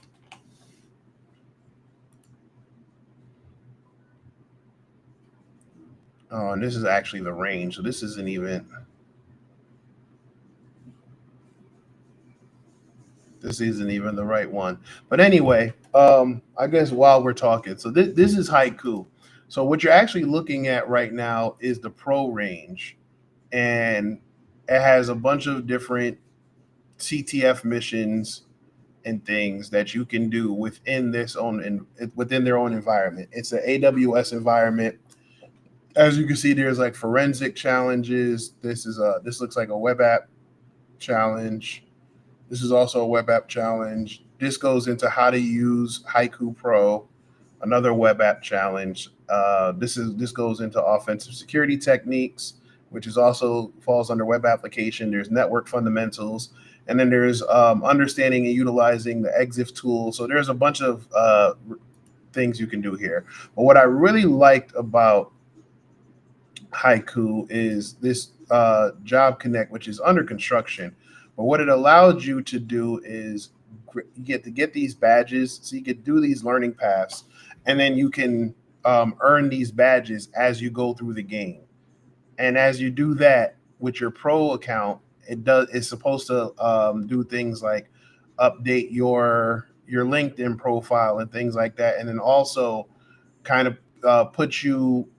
Oh, and this is actually the range, so this isn't even. This isn't even the right one. But anyway, I guess while we're talking, so this is Haiku. So what you're actually looking at right now is the pro range, and it has a bunch of different CTF missions and things that you can do within within their own environment. It's an AWS environment. As you can see, there's like forensic challenges. This looks like a web app challenge. This is also a web app challenge. This goes into how to use Haiku Pro, another web app challenge. This goes into offensive security techniques, which is also falls under web application. There's network fundamentals, and then there's understanding and utilizing the EXIF tool. So there's a bunch of things you can do here. But what I really liked about Haiku is this Job Connect, which is under construction. But what it allowed you to do is you get to get these badges, so you could do these learning paths, and then you can earn these badges as you go through the game. And as you do that with your pro account, it's supposed to do things like update your LinkedIn profile and things like that, and then also kind of uh, put you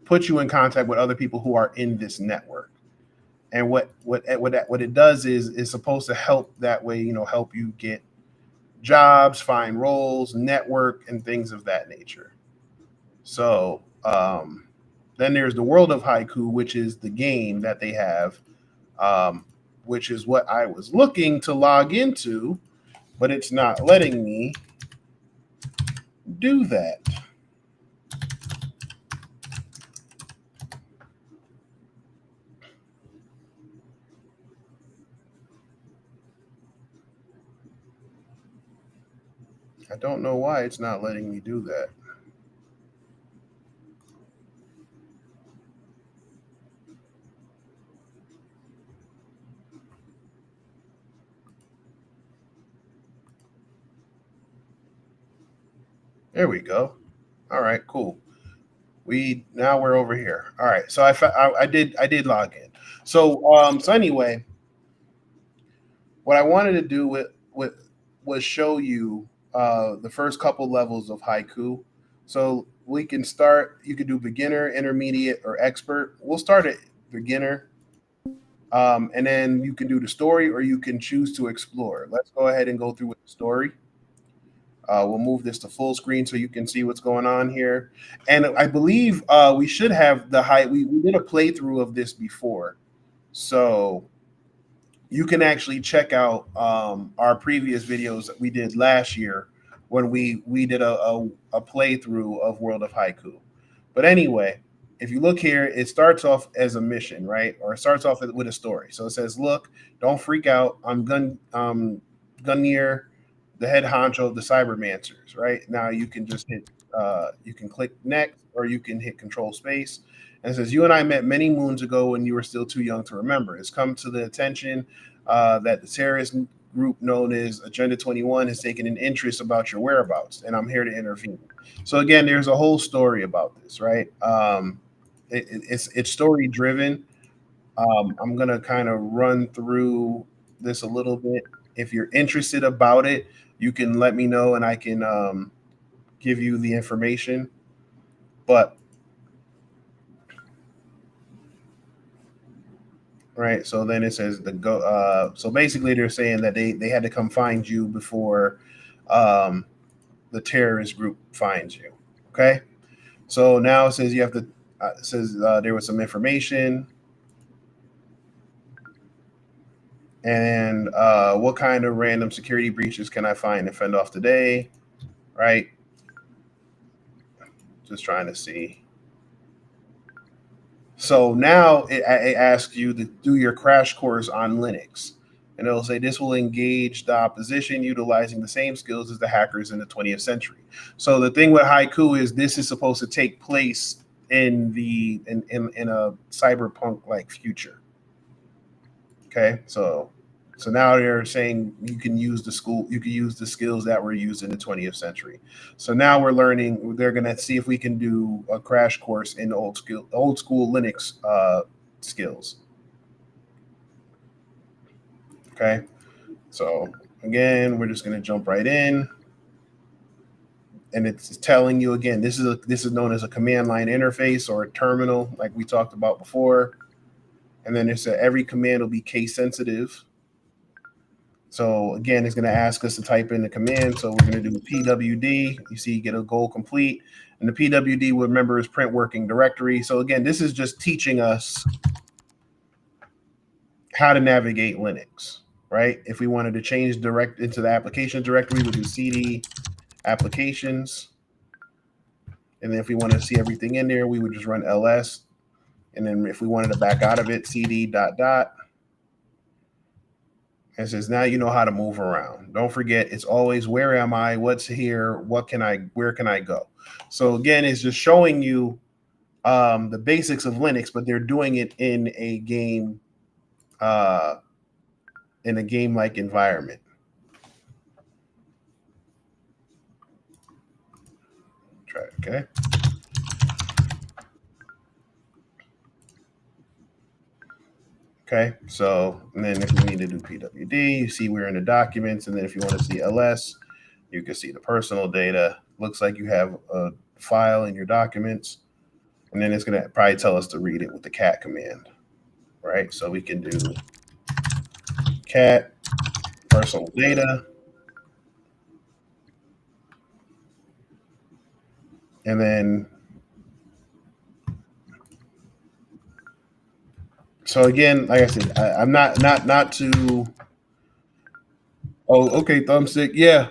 in contact with other people who are in this network. And what it does is supposed to help that way, help you get jobs, find roles, network, and things of that nature. So then there's the world of Haiku, which is the game that they have, which is what I was looking to log into, but it's not letting me do that. I don't know why it's not letting me do that. There we go. All right, cool. Now we're over here. All right. So I did log in. So so anyway, what I wanted to do with was show you the first couple levels of Haiku. So we can start. You can do beginner, intermediate, or expert. We'll start at beginner, and then you can do the story, or you can choose to explore. Let's go ahead and go through with the story. We'll move this to full screen so you can see what's going on here. And I believe we should have the high. We did a playthrough of this before, so you can actually check out our previous videos that we did last year when we did a playthrough of World of Haiku. But anyway, if you look here, it starts off as a mission, right? Or it starts off with a story. So it says, "Look, don't freak out. I'm Gunnier, the head honcho of the Cybermancers." Right now, you can just hit, you can click next, or you can hit Control Space. And it says, "You and I met many moons ago when you were still too young to remember. It's come to the attention that the terrorist group known as Agenda 21 has taken an interest about your whereabouts, and I'm here to intervene." So again, there's a whole story about this, right? It's story driven. I'm gonna kind of run through this a little bit. If you're interested about it, you can let me know, and I can give you the information. But right, so then it says the go. So basically, they're saying that they had to come find you before um, the terrorist group finds you. Okay, so now it says you have to. It says there was some information. And what kind of random security breaches can I find and fend off today? Right? Just trying to see. So now it asks you to do your crash course on Linux. And it'll say this will engage the opposition utilizing the same skills as the hackers in the 20th century. So the thing with Haiku is this is supposed to take place in a cyberpunk like future. Okay, so now they're saying you can use the skills that were used in the 20th century. So now we're learning. They're gonna see if we can do a crash course in old school Linux skills. Okay, so again, we're just gonna jump right in, and it's telling you again. This is known as a command line interface or a terminal, like we talked about before. And then it said every command will be case sensitive. So again, it's going to ask us to type in the command. So we're going to do PWD. You see, you get a goal complete. And the PWD, remember, is print working directory. So again, this is just teaching us how to navigate Linux, right? If we wanted to change direct into the application directory, we'll do CD applications. And then if we want to see everything in there, we would just run ls. And then if we wanted to back out of it, CD ... And says, now you know how to move around. Don't forget, it's always where am I? What's here? Where can I go? So again, it's just showing you the basics of Linux, but they're doing it in a game, like environment. Try it, okay. Okay, so and then if we need to do PWD, you see we're in the documents, and then if you want to see LS, you can see the personal data. Looks like you have a file in your documents, and then it's going to probably tell us to read it with the cat command, right? So we can do cat personal data, and then so again, like I said, I'm not to. Oh, okay, thumbstick. Yeah.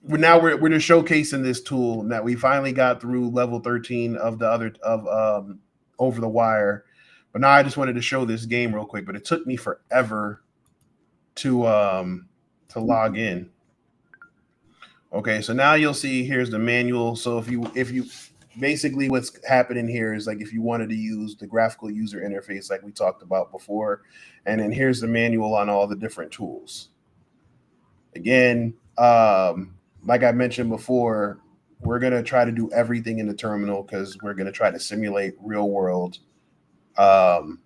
We're just showcasing this tool that we finally got through level 13 of the other of Over the Wire. But now I just wanted to show this game real quick, but it took me forever to log in. Okay, so now you'll see here's the manual. So if you basically what's happening here is like if you wanted to use the graphical user interface like we talked about before, and then here's the manual on all the different tools. Again, like I mentioned before, we're going to try to do everything in the terminal because we're going to try to simulate real world um,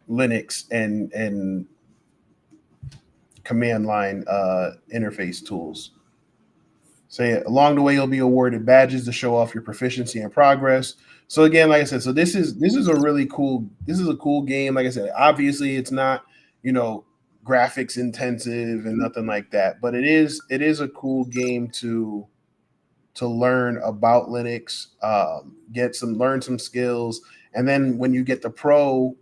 Linux and command line interface tools. So along the way, you'll be awarded badges to show off your proficiency and progress. So again, like I said, so this is a really cool. This is a cool game. Like I said, obviously it's not graphics intensive and nothing like that, but it is a cool game to learn about Linux, learn some skills, and then when you get the pro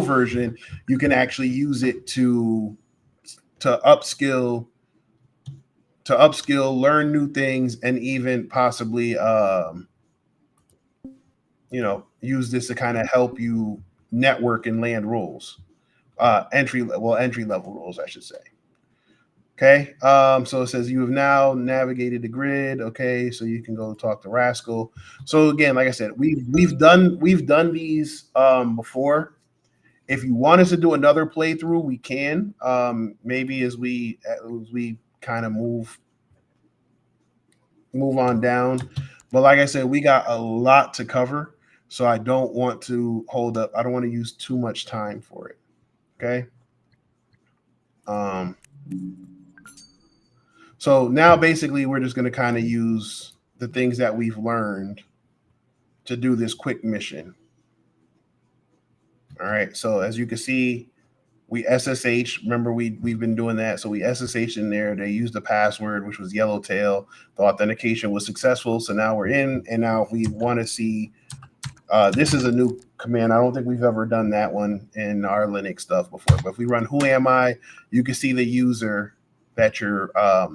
version, you can actually use it to upskill learn new things, and even possibly use this to kind of help you network and land rules, entry level rules, I should say. Okay, so it says you have now navigated the grid. Okay, so you can go talk to Rascal. So again, like I said, we've done these before. If you want us to do another playthrough, we can. Maybe as we kind of move on down. But like I said, we got a lot to cover, so I don't want to hold up. I don't want to use too much time for it. Okay. Um, so now basically we're just going to kind of use the things that we've learned to do this quick mission. All right. So as you can see, we SSH. Remember, we've been doing that. So we SSH in there. They used the password, which was Yellowtail. The authentication was successful. So now we're in. And now if we want to see, this is a new command. I don't think we've ever done that one in our Linux stuff before. But if we run who am I, you can see the user that you're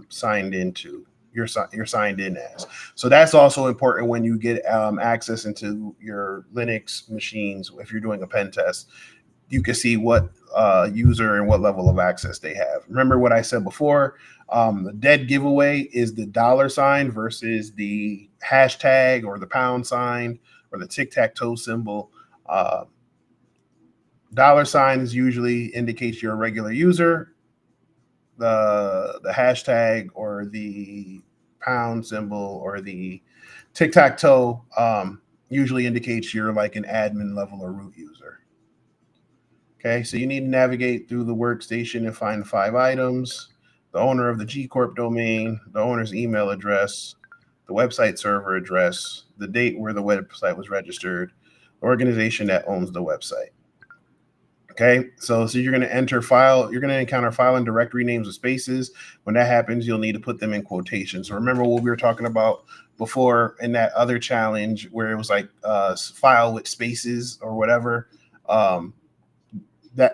signed into. You're signed in as. So that's also important when you get access into your Linux machines. If you're doing a pen test, you can see what user and what level of access they have. Remember what I said before, the dead giveaway is the $ versus the hashtag or the pound or the tic-tac-toe symbol. $ usually indicates you're a regular user. The hashtag or the pound symbol or the tic-tac-toe usually indicates you're like an admin level or root user. Okay, so you need to navigate through the workstation and find 5 items: the owner of the G Corp domain, the owner's email address, the website server address, the date where the website was registered, the organization that owns the website. Okay, so you're going to enter file, you're going to encounter file and directory names with spaces. When that happens, you'll need to put them in quotations. So remember what we were talking about before in that other challenge where it was like file with spaces or whatever.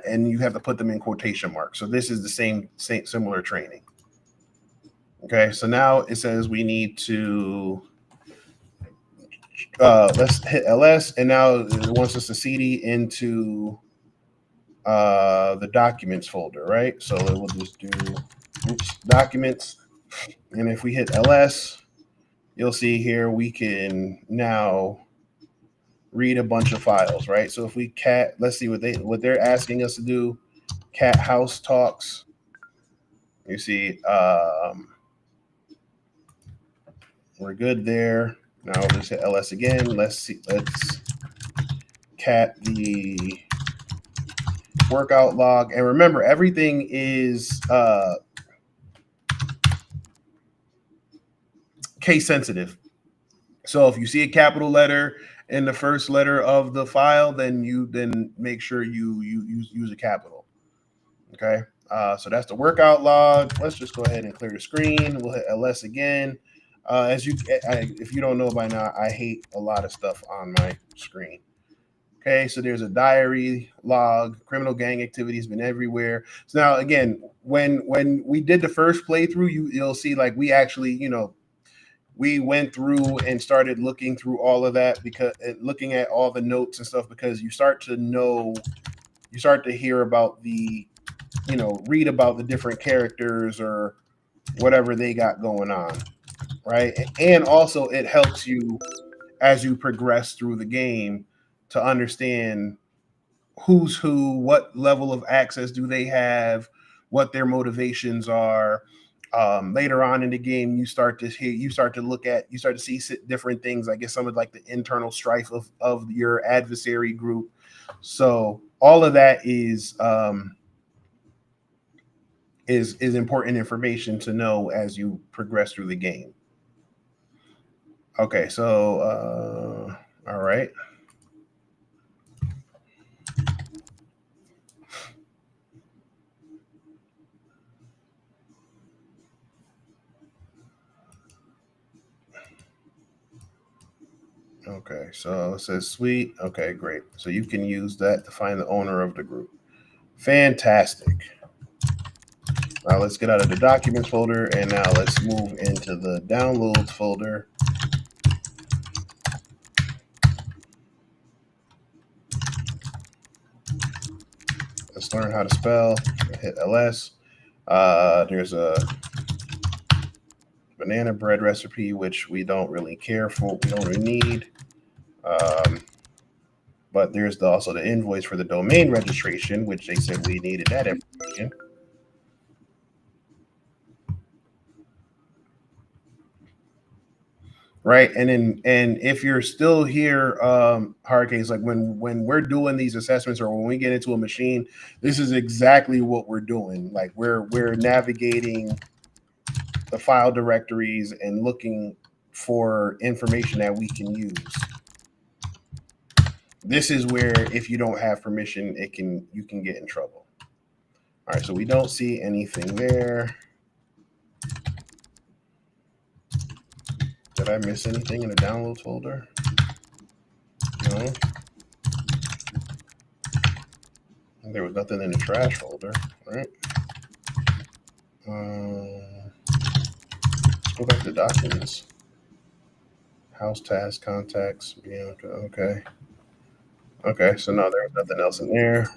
And you have to put them in quotation marks. So this is the same similar training. Okay, so now it says we need to let's hit LS, and now it wants us to CD into the documents folder, right? So it will just do documents, and if we hit LS, you'll see here we can now read a bunch of files, right? So if we let's see what they're asking us to do. Cat house talks. You see, we're good there. Now we'll just hit LS again. Let's cat the workout log. And remember, everything is case sensitive. So if you see a capital letter in the first letter of the file, then make sure you use a capital. Okay. So that's the workout log. Let's just go ahead and clear the screen. We'll hit LS again. If you don't know by now, I hate a lot of stuff on my screen. Okay, so there's a diary log. Criminal gang activity has been everywhere. So now again, when we did the first playthrough, you'll see like we actually, we went through and started looking through all of that, because looking at all the notes and stuff, because you start to hear about read about the different characters or whatever they got going on, right? And also it helps you as you progress through the game to understand who's who, what level of access do they have, what their motivations are. Later on in the game, you start to see different things. I guess some of like the internal strife of your adversary group. So all of that is important information to know as you progress through the game. Okay, so all right. Okay, so it says suite. Okay, great. So you can use that to find the owner of the group. Fantastic. Now let's get out of the documents folder, and now let's move into the downloads folder. Let's learn how to spell. Hit LS. There's a banana bread recipe, which we don't really care for. We don't really need. But there's also the invoice for the domain registration, which they said we needed that information. Right, and if you're still here, Hurricanes, like when we're doing these assessments or when we get into a machine, this is exactly what we're doing. Like we're navigating the file directories and looking for information that we can use. This is where if you don't have permission, you can get in trouble. All right, so we don't see anything there. Did I miss anything in the downloads folder? No. And there was nothing in the trash folder, right? Let's go back to documents. House task, contacts. Yeah, okay. Okay, so now there was nothing else in there.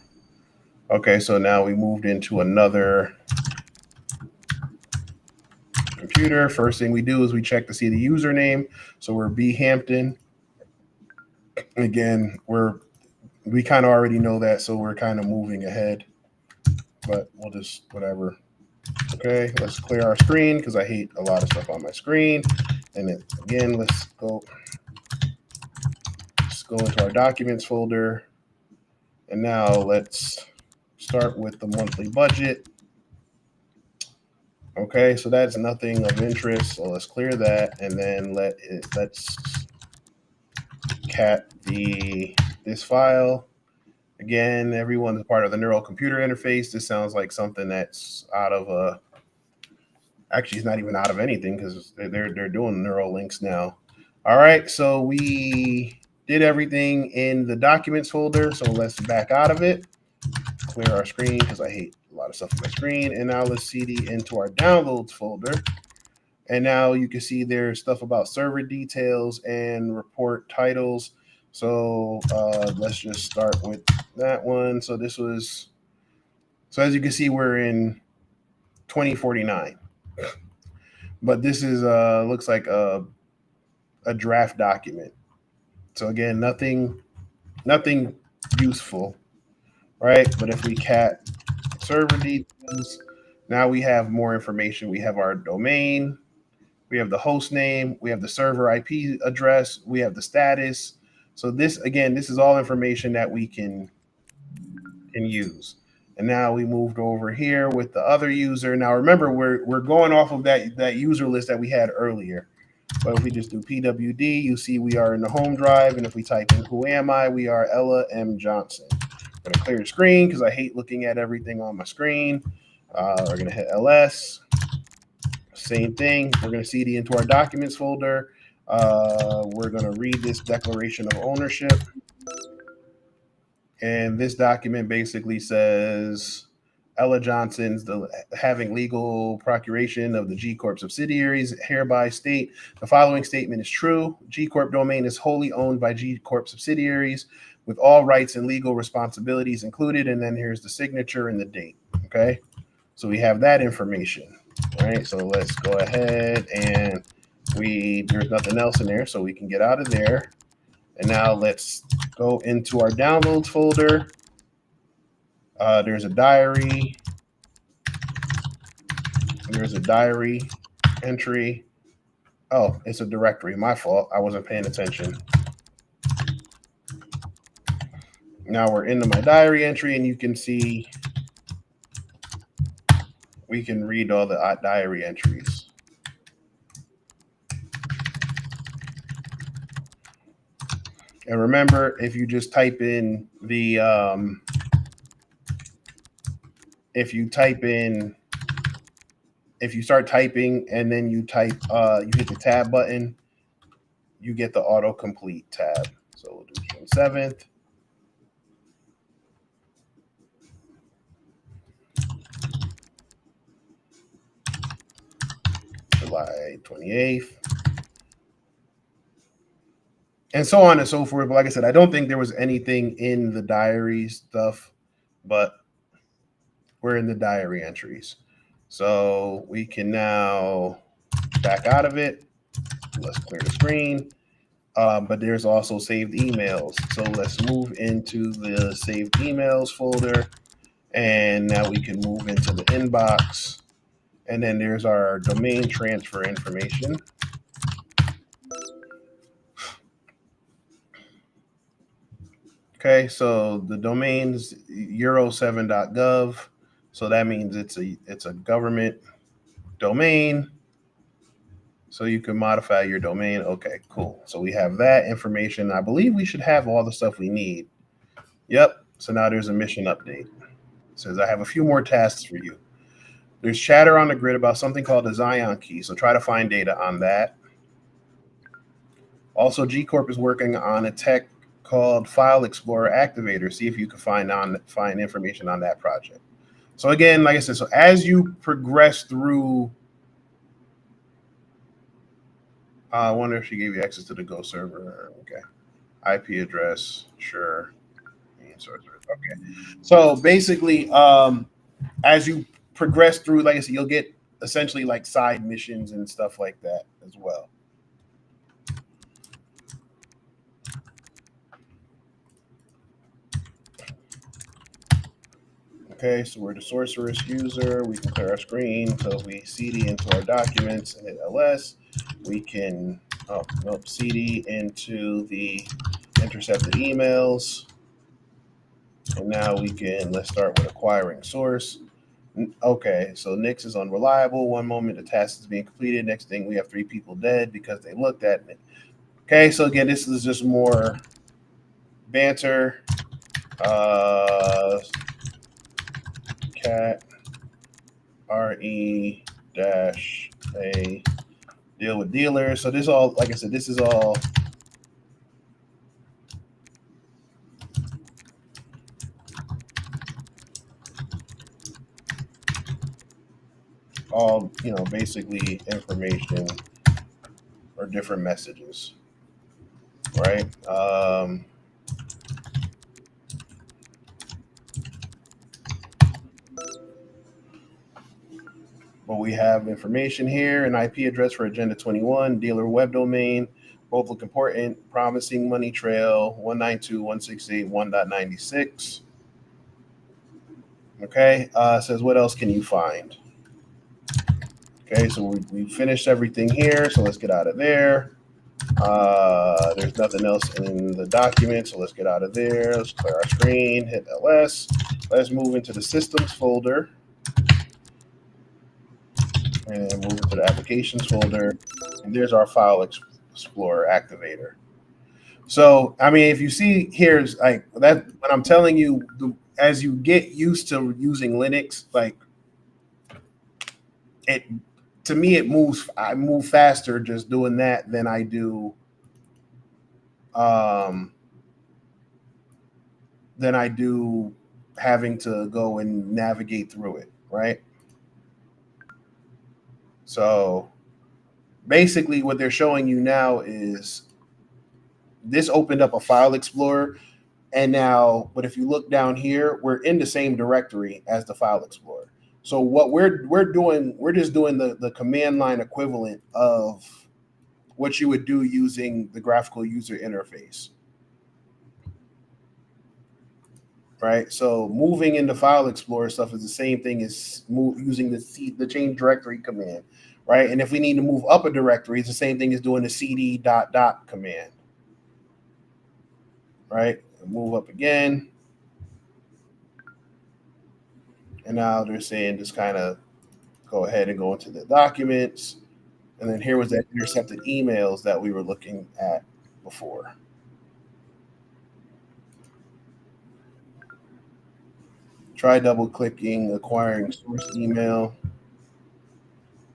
Okay, so now we moved into another computer. First thing we do is we check to see the username. So we're B Hampton. Again, we kind of already know that, so we're kind of moving ahead. But we'll just whatever. Okay, let's clear our screen because I hate a lot of stuff on my screen. And then again, let's go into our documents folder. And now let's start with the monthly budget. Okay, so that's nothing of interest. So let's clear that, and then let's cat this file. Again, everyone's part of the neural computer interface. This sounds like something that's out of actually it's not even out of anything because they're doing neural links now. All right, so we did everything in the documents folder. So let's back out of it, clear our screen because I hate a lot of stuff on my screen. And now let's CD into our downloads folder. And now you can see there's stuff about server details and report titles. So let's just start with that one. So as you can see, we're in 2049. But this is looks like a draft document. So again, nothing useful, right? But if we cat server details, now we have more information. We have our domain, we have the host name, we have the server IP address, we have the status. So this is all information that we can use. And now we moved over here with the other user. Now remember, we're going off of that user list that we had earlier. But if we just do PWD, you see we are in the home drive. And if we type in who am I, we are Ella M. Johnson. I'm gonna clear the screen because I hate looking at everything on my screen. We're gonna hit LS. Same thing. We're gonna CD into our documents folder. We're gonna read this declaration of ownership. And this document basically says Ella Johnson's having legal procuration of the G Corp subsidiaries hereby state the following statement is true. G Corp domain is wholly owned by G Corp subsidiaries with all rights and legal responsibilities included. And then here's the signature and the date. Okay, so we have that information. All right, so let's go ahead and there's nothing else in there, so we can get out of there. And now let's go into our downloads folder. There's a diary. There's a diary entry. Oh, it's a directory. My fault. I wasn't paying attention. Now we're into my diary entry, and you can see we can read all the diary entries. And remember, if you just type in the if you start typing and then you type you hit the tab button, you get the autocomplete tab. So we'll do June 7th. July 28th. And so on and so forth. But like I said, I don't think there was anything in the diary stuff, but we're in the diary entries. So we can now back out of it. Let's clear the screen. But there's also saved emails. So let's move into the saved emails folder. And now we can move into the inbox. And then there's our domain transfer information. Okay, so the domain's euro7.gov. So that means it's a government domain. So you can modify your domain. Okay, cool. So we have that information. I believe we should have all the stuff we need. Yep. So now there's a mission update. It says I have a few more tasks for you. There's chatter on the grid about something called the Zion key. So try to find data on that. Also, G Corp is working on a tech called File Explorer Activator. See if you can find information on that project. So again, like I said, so as you progress through, I wonder if she gave you access to the Go server. Okay, IP address, sure. Okay, so basically, as you progress through, like I said, you'll get essentially like side missions and stuff like that as well. Okay, so we're the sorceress user. We can clear our screen. So if we cd into our documents and hit ls, we can cd into the intercepted emails. And now we can, let's start with acquiring source. Okay, so Nix is unreliable. One moment the task is being completed. Next thing, we have 3 people dead because they looked at it. Okay, so again, this is just more banter. Cat RE dash a deal with dealers. So this all, like I said, this is all basically information or different messages, right? But we have information here, an IP address for Agenda 21, dealer web domain, both look important, promising money trail, 192.168.1.96. Okay, says what else can you find? Okay, so we finished everything here, so let's get out of there. There's nothing else in the document, so let's get out of there. Let's clear our screen, hit ls. Let's move into the systems folder and move into the applications folder. And there's our File Explorer activator. So, I mean, if you see here's like that, when I'm telling you, as you get used to using Linux, like it, to me, I move faster just doing that than I do having to go and navigate through it, right? So basically what they're showing you now is this opened up a file explorer, and now, but if you look down here, we're in the same directory as the file explorer. So what we're doing, we're just doing the command line equivalent of what you would do using the graphical user interface. right? So moving into File Explorer stuff is the same thing as using the change directory command, right? And if we need to move up a directory, it's the same thing as doing the cd dot dot command, right? Move up again. And now they're saying just kind of go ahead and go into the documents. And then here was that intercepted emails that we were looking at before. Try double clicking acquiring source email.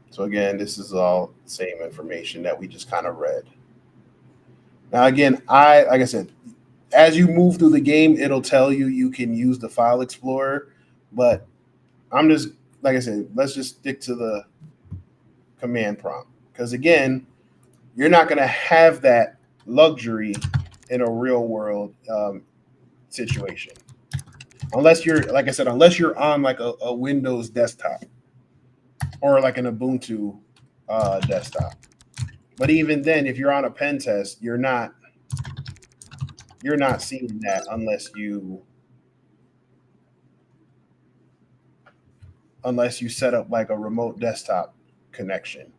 So again, this is all the same information that we just kind of read. Now again, like I said, as you move through the game, it'll tell you you can use the file explorer, but I'm just like I said, let's just stick to the command prompt because again, you're not going to have that luxury in a real world situation unless you're like I said, unless you're on like a Windows desktop or like an Ubuntu desktop. But even then, if you're on a pen test, you're not seeing that unless you set up like a remote desktop connection.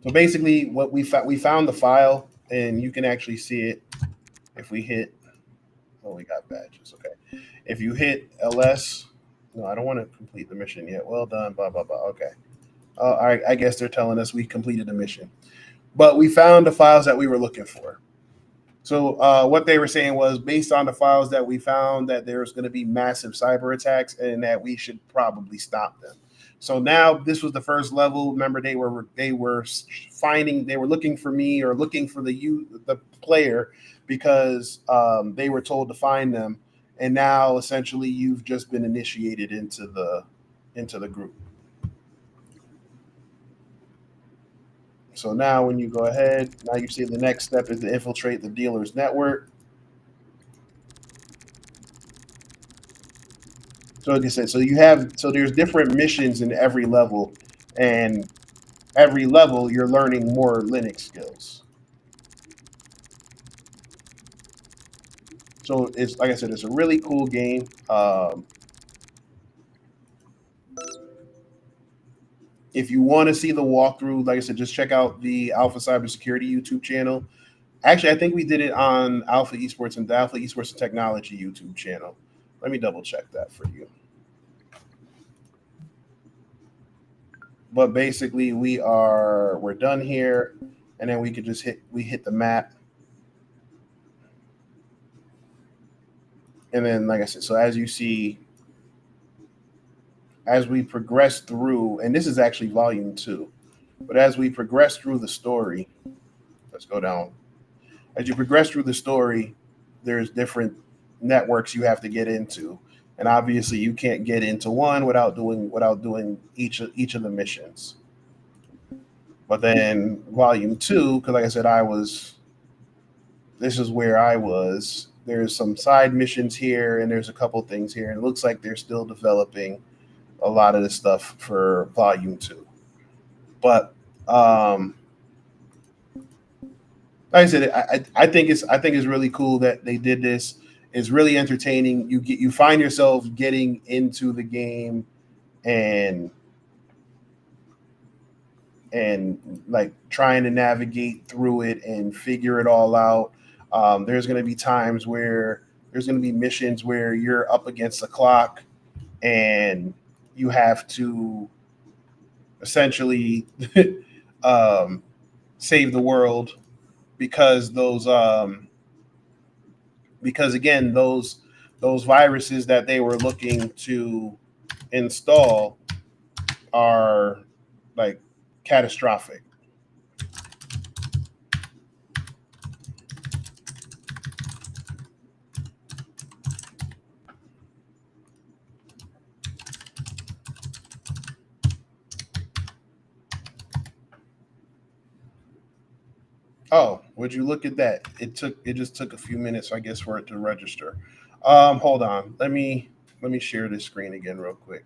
So basically, what we found the file, and you can actually see it if we hit. Oh, we got badges. Okay, if you hit ls. No, I don't want to complete the mission yet. Well done. Blah blah blah. Okay. All right. I guess they're telling us we completed the mission, but we found the files that we were looking for. So what they were saying was based on the files that we found that there's going to be massive cyber attacks and that we should probably stop them. So now this was the first level. Remember, they were looking for me or looking for the player because they were told to find them, and now essentially you've just been initiated into the group. So now when you go ahead, now you see the next step is to infiltrate the dealer's network. So like I said, so there's different missions in every level, and every level you're learning more Linux skills. So it's like I said, it's a really cool game. If you want to see the walkthrough, like I said, just check out the Alpha Cybersecurity YouTube channel. Actually, I think we did it on Alpha Esports and the Alpha Esports and Technology YouTube channel. Let me double check that for you. But basically, we're done here, and then we could just hit the map, and then like I said, so as you see, as we progress through, and this is actually volume 2, but as we progress through the story, let's go down. As you progress through the story, there's different networks you have to get into, and obviously you can't get into one without doing each of the missions. But then volume 2, because like I said, this is where I was. There's some side missions here, and there's a couple things here, and it looks like they're still developing a lot of the stuff for volume 2. But like I said, I think it's really cool that they did this. It's really entertaining. You find yourself getting into the game and like trying to navigate through it and figure it all out. There's going to be times where there's going to be missions where you're up against the clock and you have to essentially save the world because because again those viruses that they were looking to install are like catastrophic. Oh, would you look at that? It just took a few minutes, I guess, for it to register. Hold on. Let me share this screen again real quick.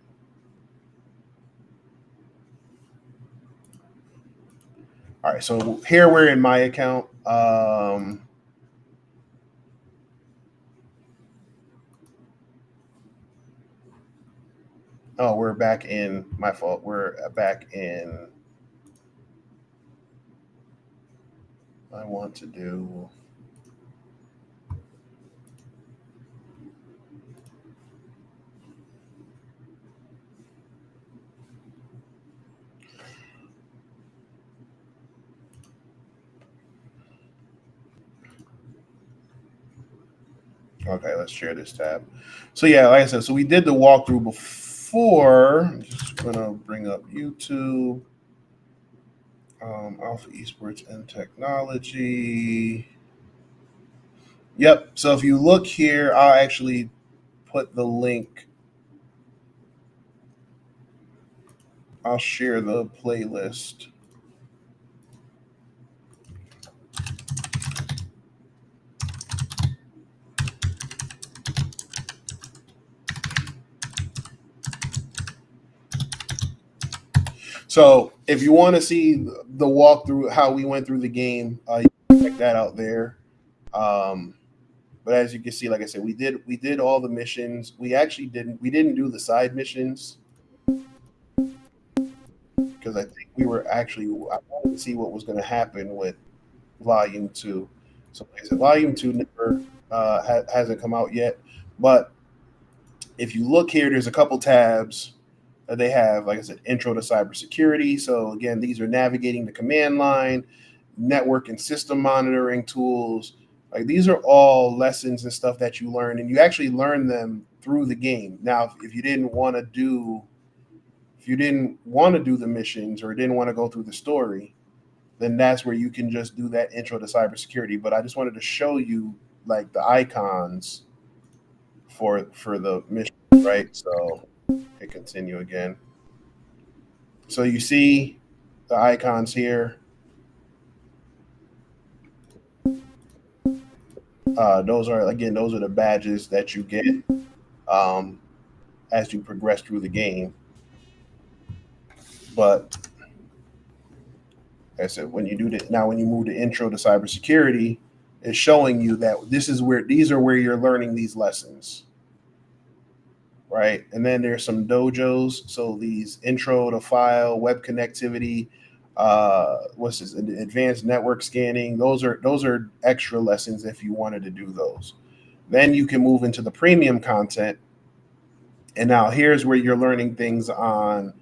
All right, so here we're in my account. Oh, we're back in. My fault. We're back in. I want to do. Okay, let's share this tab. So yeah, like I said, so we did the walkthrough before. I'm just gonna bring up YouTube, Alpha Esports and Technology. Yep. So if you look here, I'll actually put the link. I'll share the playlist. So if you want to see the walkthrough, how we went through the game, you can check that out there. Um, but as you can see, like I said, we did all the missions. We didn't do the side missions because I think I wanted to see what was going to happen with Volume Two. So like I said, Volume Two never hasn't come out yet. But if you look here, there's a couple tabs. They have, like I said, intro to cybersecurity. So again, these are navigating the command line, network and system monitoring tools. Like these are all lessons and stuff that you learn, and you actually learn them through the game. Now, if you didn't want to do the missions or didn't want to go through the story, then that's where you can just do that intro to cybersecurity. But I just wanted to show you like the icons for the mission, right? So hit continue again. So you see the icons here. Those are the badges that you get um, as you progress through the game. But like I said, when you move to intro to cybersecurity, it's showing you that these are where you're learning these lessons, right? And then there's some dojos. So these intro to file, web connectivity, what's this? Advanced network scanning. Those are extra lessons if you wanted to do those. Then you can move into the premium content. And now here's where you're learning things on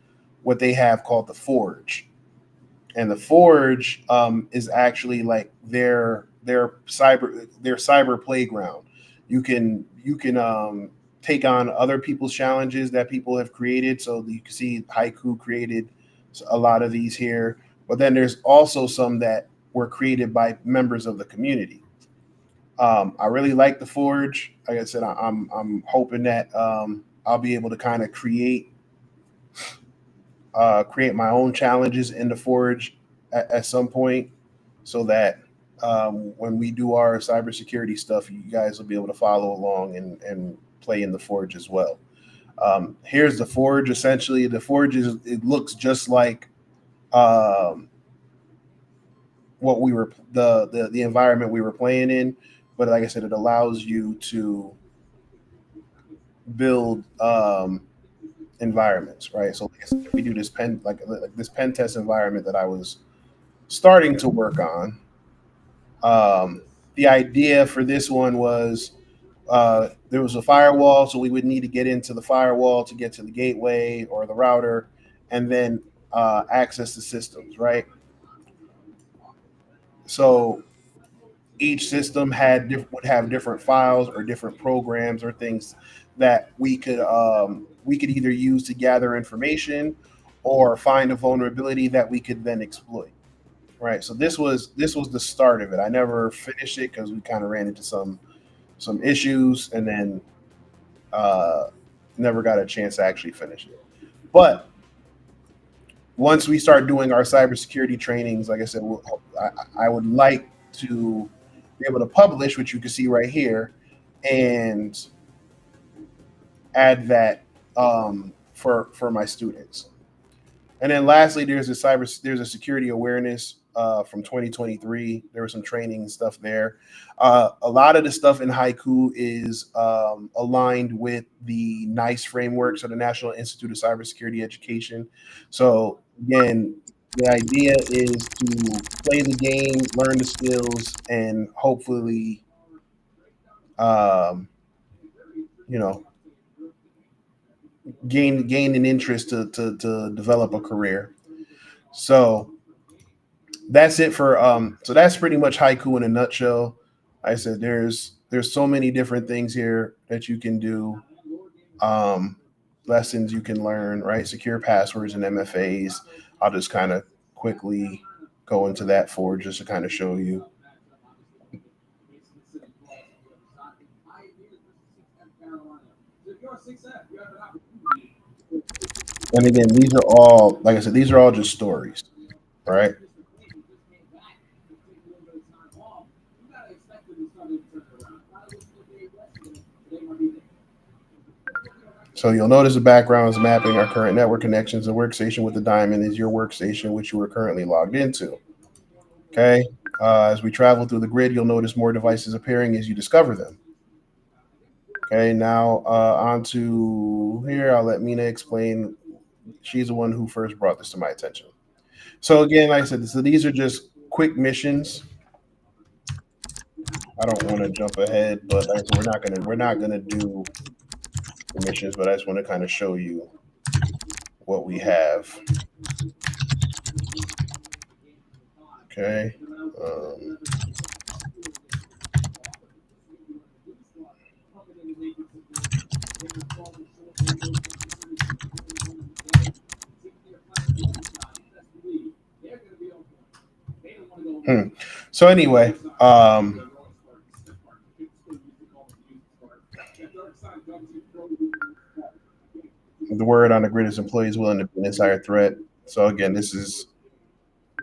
what they have called the Forge. And the Forge is actually like their cyber playground. You can take on other people's challenges that people have created. So you can see Haiku created a lot of these here, but then there's also some that were created by members of the community. I really like the Forge. Like I said, I'm hoping that I'll be able to kind of create my own challenges in the Forge at some point, so that when we do our cybersecurity stuff, you guys will be able to follow along and play in the Forge as well. Here's the Forge. Essentially, the Forge it looks just like um, what we were the environment we were playing in, but like I said, it allows you to build environments, right? So like I said, if we do this like this pen test environment that I was starting to work on. The idea for this one was there was a firewall, so we would need to get into the firewall to get to the gateway or the router, and then access the systems, right? So each system would have different files or different programs or things that we could either use to gather information or find a vulnerability that we could then exploit. Right. So this was the start of it. I never finished it because we kind of ran into some issues, and then uh, never got a chance to actually finish it. But once we start doing our cybersecurity trainings, like I said, I would like to be able to publish, which you can see right here, and add that for my students. And then lastly, there's a security awareness from 2023. There was some training stuff there. A lot of the stuff in Haiku is aligned with the NICE framework, so the National Institute of Cybersecurity Education. So again, the idea is to play the game, learn the skills, and hopefully, um, you know, gain an interest to develop a career. So that's it for so that's pretty much Haiku in a nutshell. I said there's so many different things here that you can do, um lessons you can learn, right? Secure passwords and MFAs. I'll just kind of quickly go into that for just to kind of show you. And again, these are all, like I said, these are all just stories, right? So you'll notice the background is mapping our current network connections. The workstation with the diamond is your workstation, which you are currently logged into. Okay. As we travel through the grid, you'll notice more devices appearing as you discover them. Okay. Now on to here. I'll let Mina explain. She's the one who first brought this to my attention. So again, like I said, so these are just quick missions. I don't want to jump ahead, but like I said, we're not gonna do the missions, but I just want to kind of show you what we have. Okay. Um, so anyway, the word on the grid is employees willing to be an insider threat. So again, this is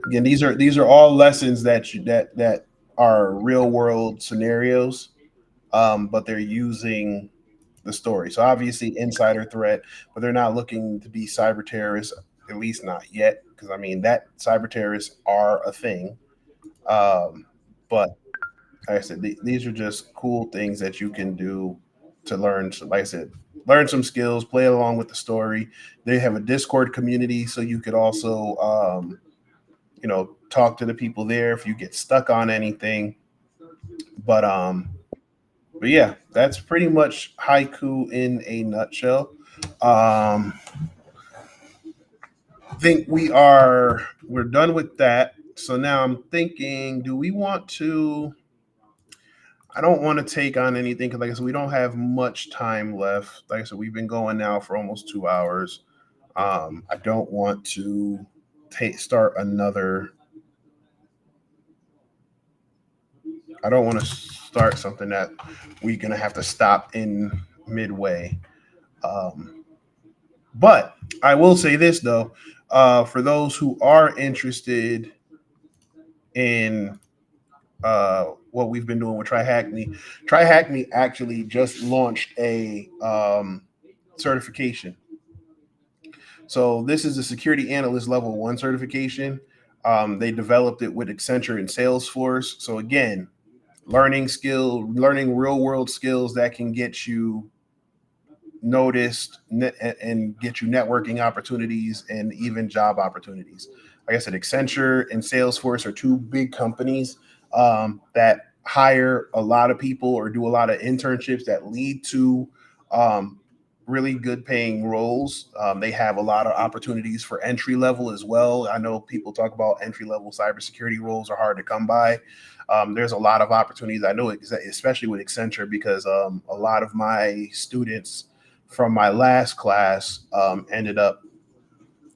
again these are all lessons that are real world scenarios, but they're using the story. So obviously insider threat, but they're not looking to be cyber terrorists, at least not yet, because I mean that cyber terrorists are a thing. But like I said, these are just cool things that you can do to learn. So like I said, learn some skills, play along with the story. They have a Discord community, so you could also, talk to the people there if you get stuck on anything. But but yeah, that's pretty much Haiku in a nutshell. I think we're done with that. So now I'm thinking, do we want to? I don't want to take on anything because, like I said, we don't have much time left. Like I said, we've been going now for almost 2 hours. I don't want to start another. I don't want to start something that we're gonna have to stop in midway. Um, but I will say this though, for those who are interested in what we've been doing with TryHackMe actually just launched a certification. So this is a security analyst level 1 certification. They developed it with Accenture and Salesforce. So again, learning real world skills that can get you noticed and get you networking opportunities and even job opportunities. Like I said, Accenture and Salesforce are two big companies that hire a lot of people or do a lot of internships that lead to um, really good paying roles. They have a lot of opportunities for entry level as well. I know people talk about entry level cybersecurity roles are hard to come by. There's a lot of opportunities. I know, especially with Accenture, because a lot of my students from my last class ended up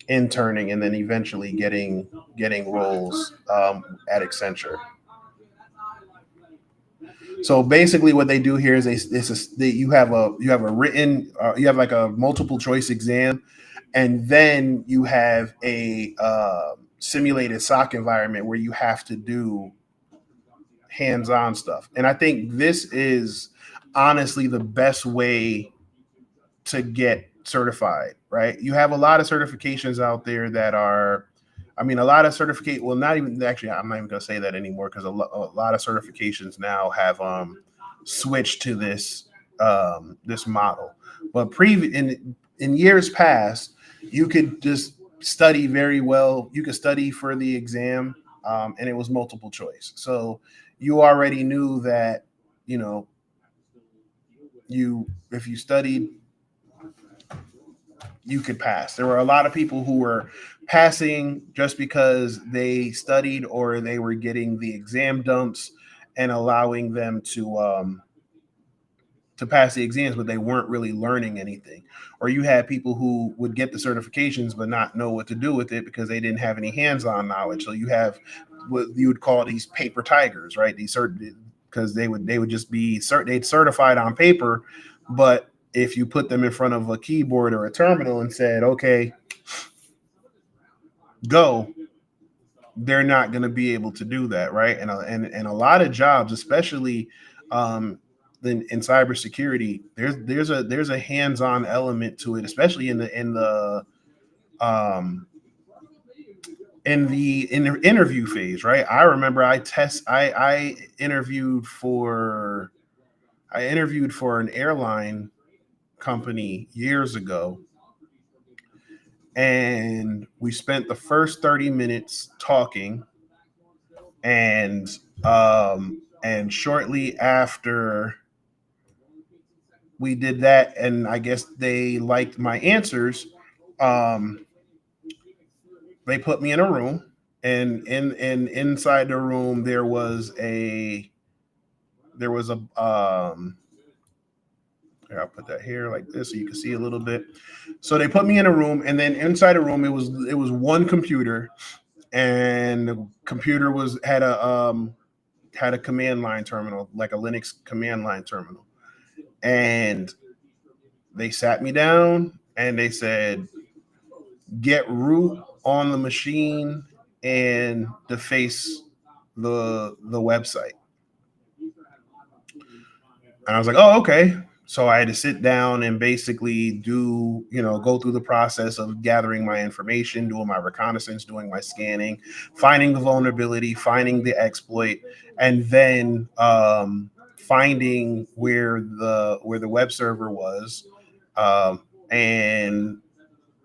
interning and then eventually getting roles at Accenture. So basically, what they do here is you have a written you have like a multiple choice exam, and then you have a simulated SOC environment where you have to do hands on stuff. And I think this is honestly the best way to get certified, right? You have a lot of certifications out there that are, I mean, a lot of certificate. Well, not even actually. I'm not even gonna say that anymore because a lot of certifications now have switched to this model. But in years past, you could just study very well. You could study for the exam, and it was multiple choice. So you already knew that, you know, you if you studied, you could pass. There were a lot of people who were passing just because they studied or they were getting the exam dumps and allowing them to pass the exams, but they weren't really learning anything. Or you had people who would get the certifications but not know what to do with it because they didn't have any hands-on knowledge. So you have what you would call these paper tigers, right? These certain because they would just be they'd certified on paper, but if you put them in front of a keyboard or a terminal and said, "Okay, go," they're not going to be able to do that, right? And a lot of jobs, especially um, in cybersecurity, there's a hands-on element to it, especially um, in the interview phase, right? I remember I interviewed for an airline company years ago, and we spent the first 30 minutes talking, and and shortly after we did that, and I guess they liked my answers, um they put me in a room, and inside the room there was a here, I'll put that here like this so you can see a little bit. So they put me in a room, and then inside the room it was one computer, and the computer had a command line terminal, like a Linux command line terminal. And they sat me down and they said, "Get root on the machine and deface the website." And I was like, "Oh, okay." So I had to sit down and basically go through the process of gathering my information, doing my reconnaissance, doing my scanning, finding the vulnerability, finding the exploit, and then finding where the web server was, and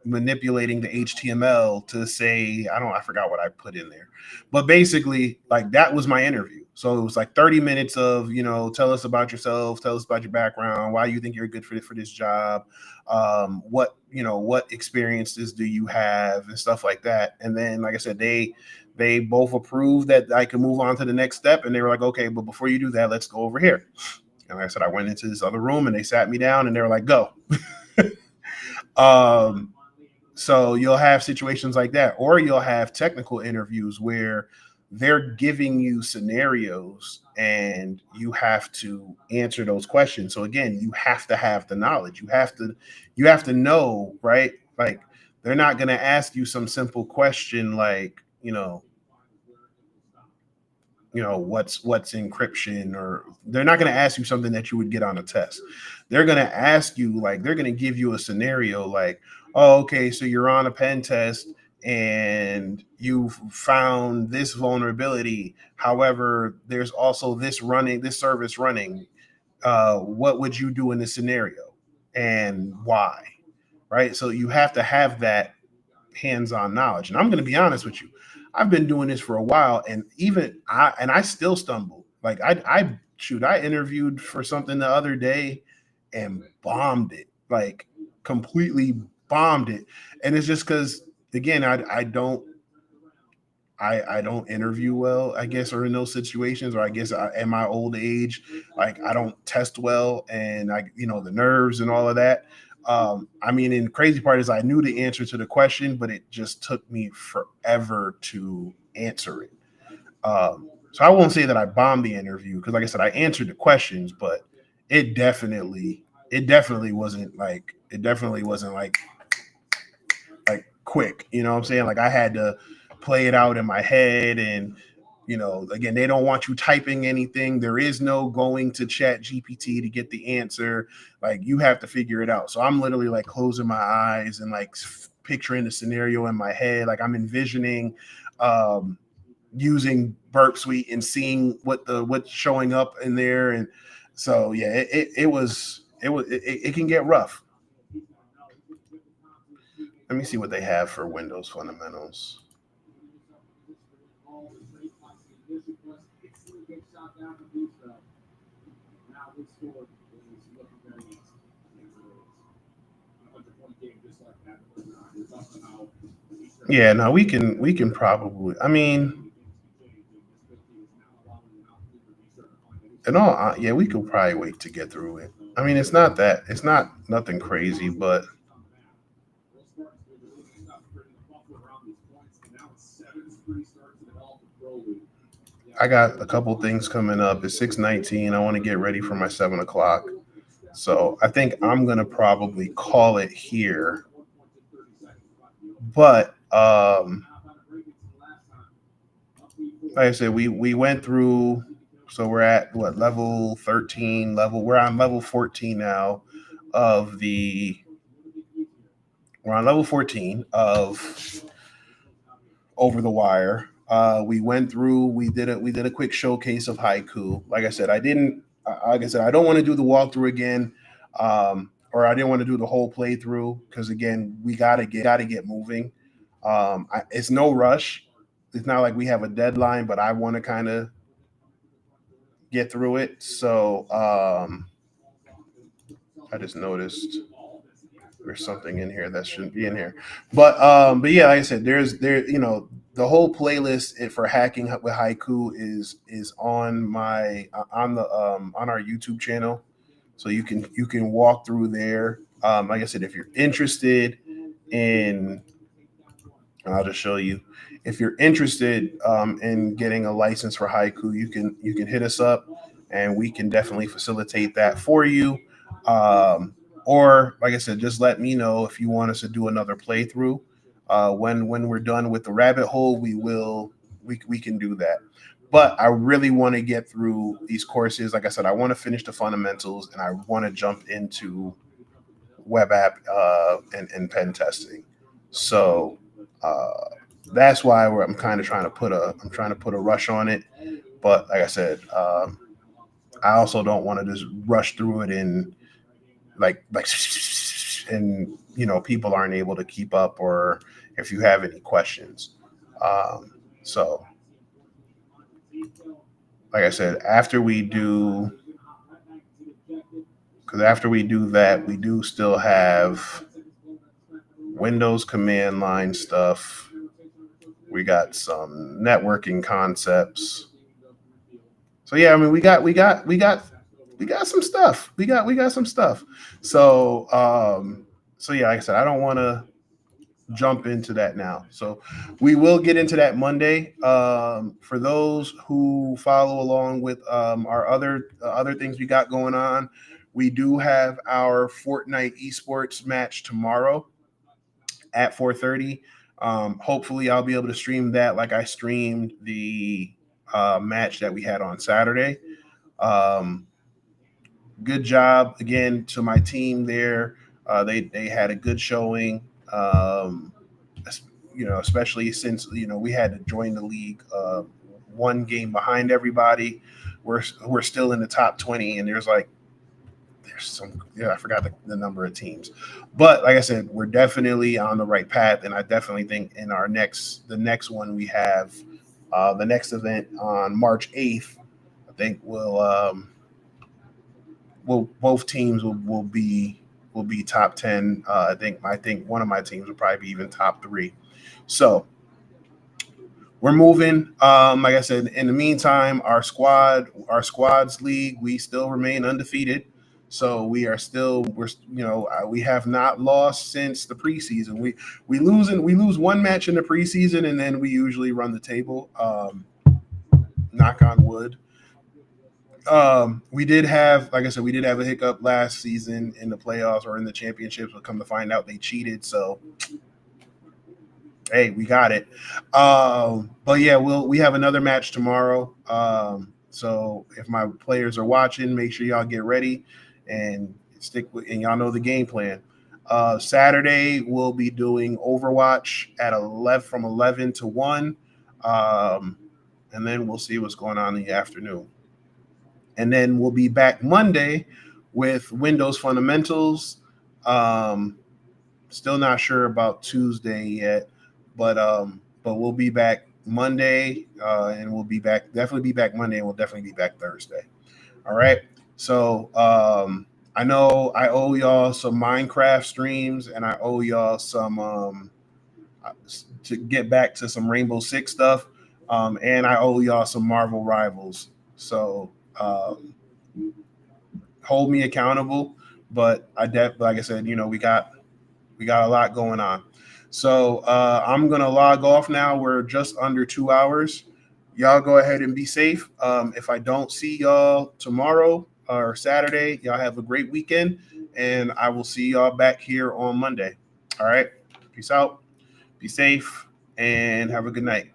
manipulating the HTML to say, I forgot what I put in there, but basically, like, that was my interview. So it was like 30 minutes of, tell us about yourself, tell us about your background, why you think you're a good fit for this job, what experiences do you have, and stuff like that. And then, like I said, they both approved that I could move on to the next step, and they were like, "Okay, but before you do that, let's go over here." And like I said, I went into this other room, and they sat me down, and they were like, "Go." um, so you'll have situations like that, or you'll have technical interviews where they're giving you scenarios and you have to answer those questions. So again, you have to have the knowledge. You have to know, right? Like, they're not going to ask you some simple question like, what's encryption, or they're not going to ask you something that you would get on a test. They're going to ask you, like, they're going to give you a scenario like, "Oh, okay, so you're on a pen test and you found this vulnerability, however there's also this service running. What would you do in this scenario, and why?" Right? So you have to have that hands-on knowledge. And I'm going to be honest with you, I've been doing this for a while, and I still stumble. Like, I interviewed for something the other day and bombed it, like, completely bombed it. And it's just because, again, I don't interview well, I guess, or in those situations, or I guess at my old age, like, I don't test well, and the nerves and all of that. I mean, and the crazy part is I knew the answer to the question, but it just took me forever to answer it. So I won't say that I bombed the interview, because, like I said, I answered the questions, but it definitely wasn't like quick. You know what I'm saying? Like, I had to play it out in my head, and again, they don't want you typing anything. There is no going to Chat GPT to get the answer. Like, you have to figure it out. So I'm literally like closing my eyes and like picturing the scenario in my head. Like I'm envisioning using Burp Suite and seeing what's showing up in there. And so yeah, it can get rough. Let me see what they have for Windows fundamentals. Yeah, no, we can probably. I mean, and all, yeah, we could probably wait to get through it. I mean, it's not nothing crazy, but I got a couple things coming up. It's 6:19. I want to get ready for my 7 o'clock. So I think I'm gonna probably call it here. But like I said, we went through. So we're at what, level 13 level. We're on level 14 now of the. We're on level 14 of Over the Wire. We went through. We did a quick showcase of Haiku. Like I said, I didn't. Like I said, I don't want to do the walkthrough again, or I didn't want to do the whole playthrough because again, we gotta get moving. It's no rush. It's not like we have a deadline, but I want to kind of get through it. So I just noticed there's something in here that shouldn't be in here. But yeah, like I said, the whole playlist for hacking with Haiku is on my on our YouTube channel, so you can walk through there. Like I said, if you're interested in, and I'll just show you. If you're interested in getting a license for Haiku, you can hit us up, and we can definitely facilitate that for you. Or like I said, just let me know if you want us to do another playthrough. When we're done with the rabbit hole, we can do that. But I really want to get through these courses. Like I said, I want to finish the fundamentals, and I want to jump into web app and pen testing. So uh, that's why I'm kind of trying to put a rush on it. But like I said, I also don't want to just rush through it in like and people aren't able to keep up, or if you have any questions. So like I said, after we do that, we do still have Windows command line stuff. We got some networking concepts. So yeah, I mean we got some stuff. We got some stuff. So yeah, like I said, I don't want to jump into that now. So we will get into that Monday. For those who follow along with our other things we got going on, we do have our Fortnite esports match tomorrow at 4:30. Hopefully, I'll be able to stream that like I streamed the match that we had on Saturday. Um, Good job again to my team there. They had a good showing. Especially since we had to join the league one game behind everybody. We're still in the top 20, and there's some, yeah, I forgot the number of teams, but like I said, we're definitely on the right path, and I definitely think in the next one we have the next event on March 8th. I think both teams will be top 10. I think one of my teams will probably be even top 3. So we're moving. Like I said, in the meantime, our squads league, we still remain undefeated. So we have not lost since the preseason. We lose one match in the preseason, and then we usually run the table. Knock on wood. We did have, like I said, we did have a hiccup last season in the playoffs or in the championships, but come to find out they cheated. So hey, we got it. But yeah, we have another match tomorrow. So if my players are watching, make sure y'all get ready and stick with, and y'all know the game plan. Saturday we'll be doing Overwatch at 11 from 11 to 1. And then we'll see what's going on in the afternoon. And then we'll be back Monday with Windows fundamentals. Still not sure about Tuesday yet, but we'll be back Monday, and we'll be back, definitely be back Monday, and we'll definitely be back Thursday. All right. So I know I owe y'all some Minecraft streams, and I owe y'all some to get back to some Rainbow Six stuff, and I owe y'all some Marvel Rivals. So hold me accountable. But like I said, we got a lot going on. So I'm gonna log off now. We're just under 2 hours. Y'all go ahead and be safe. If I don't see y'all tomorrow or Saturday, y'all have a great weekend, and I will see y'all back here on Monday. All right. Peace out. Be safe and have a good night.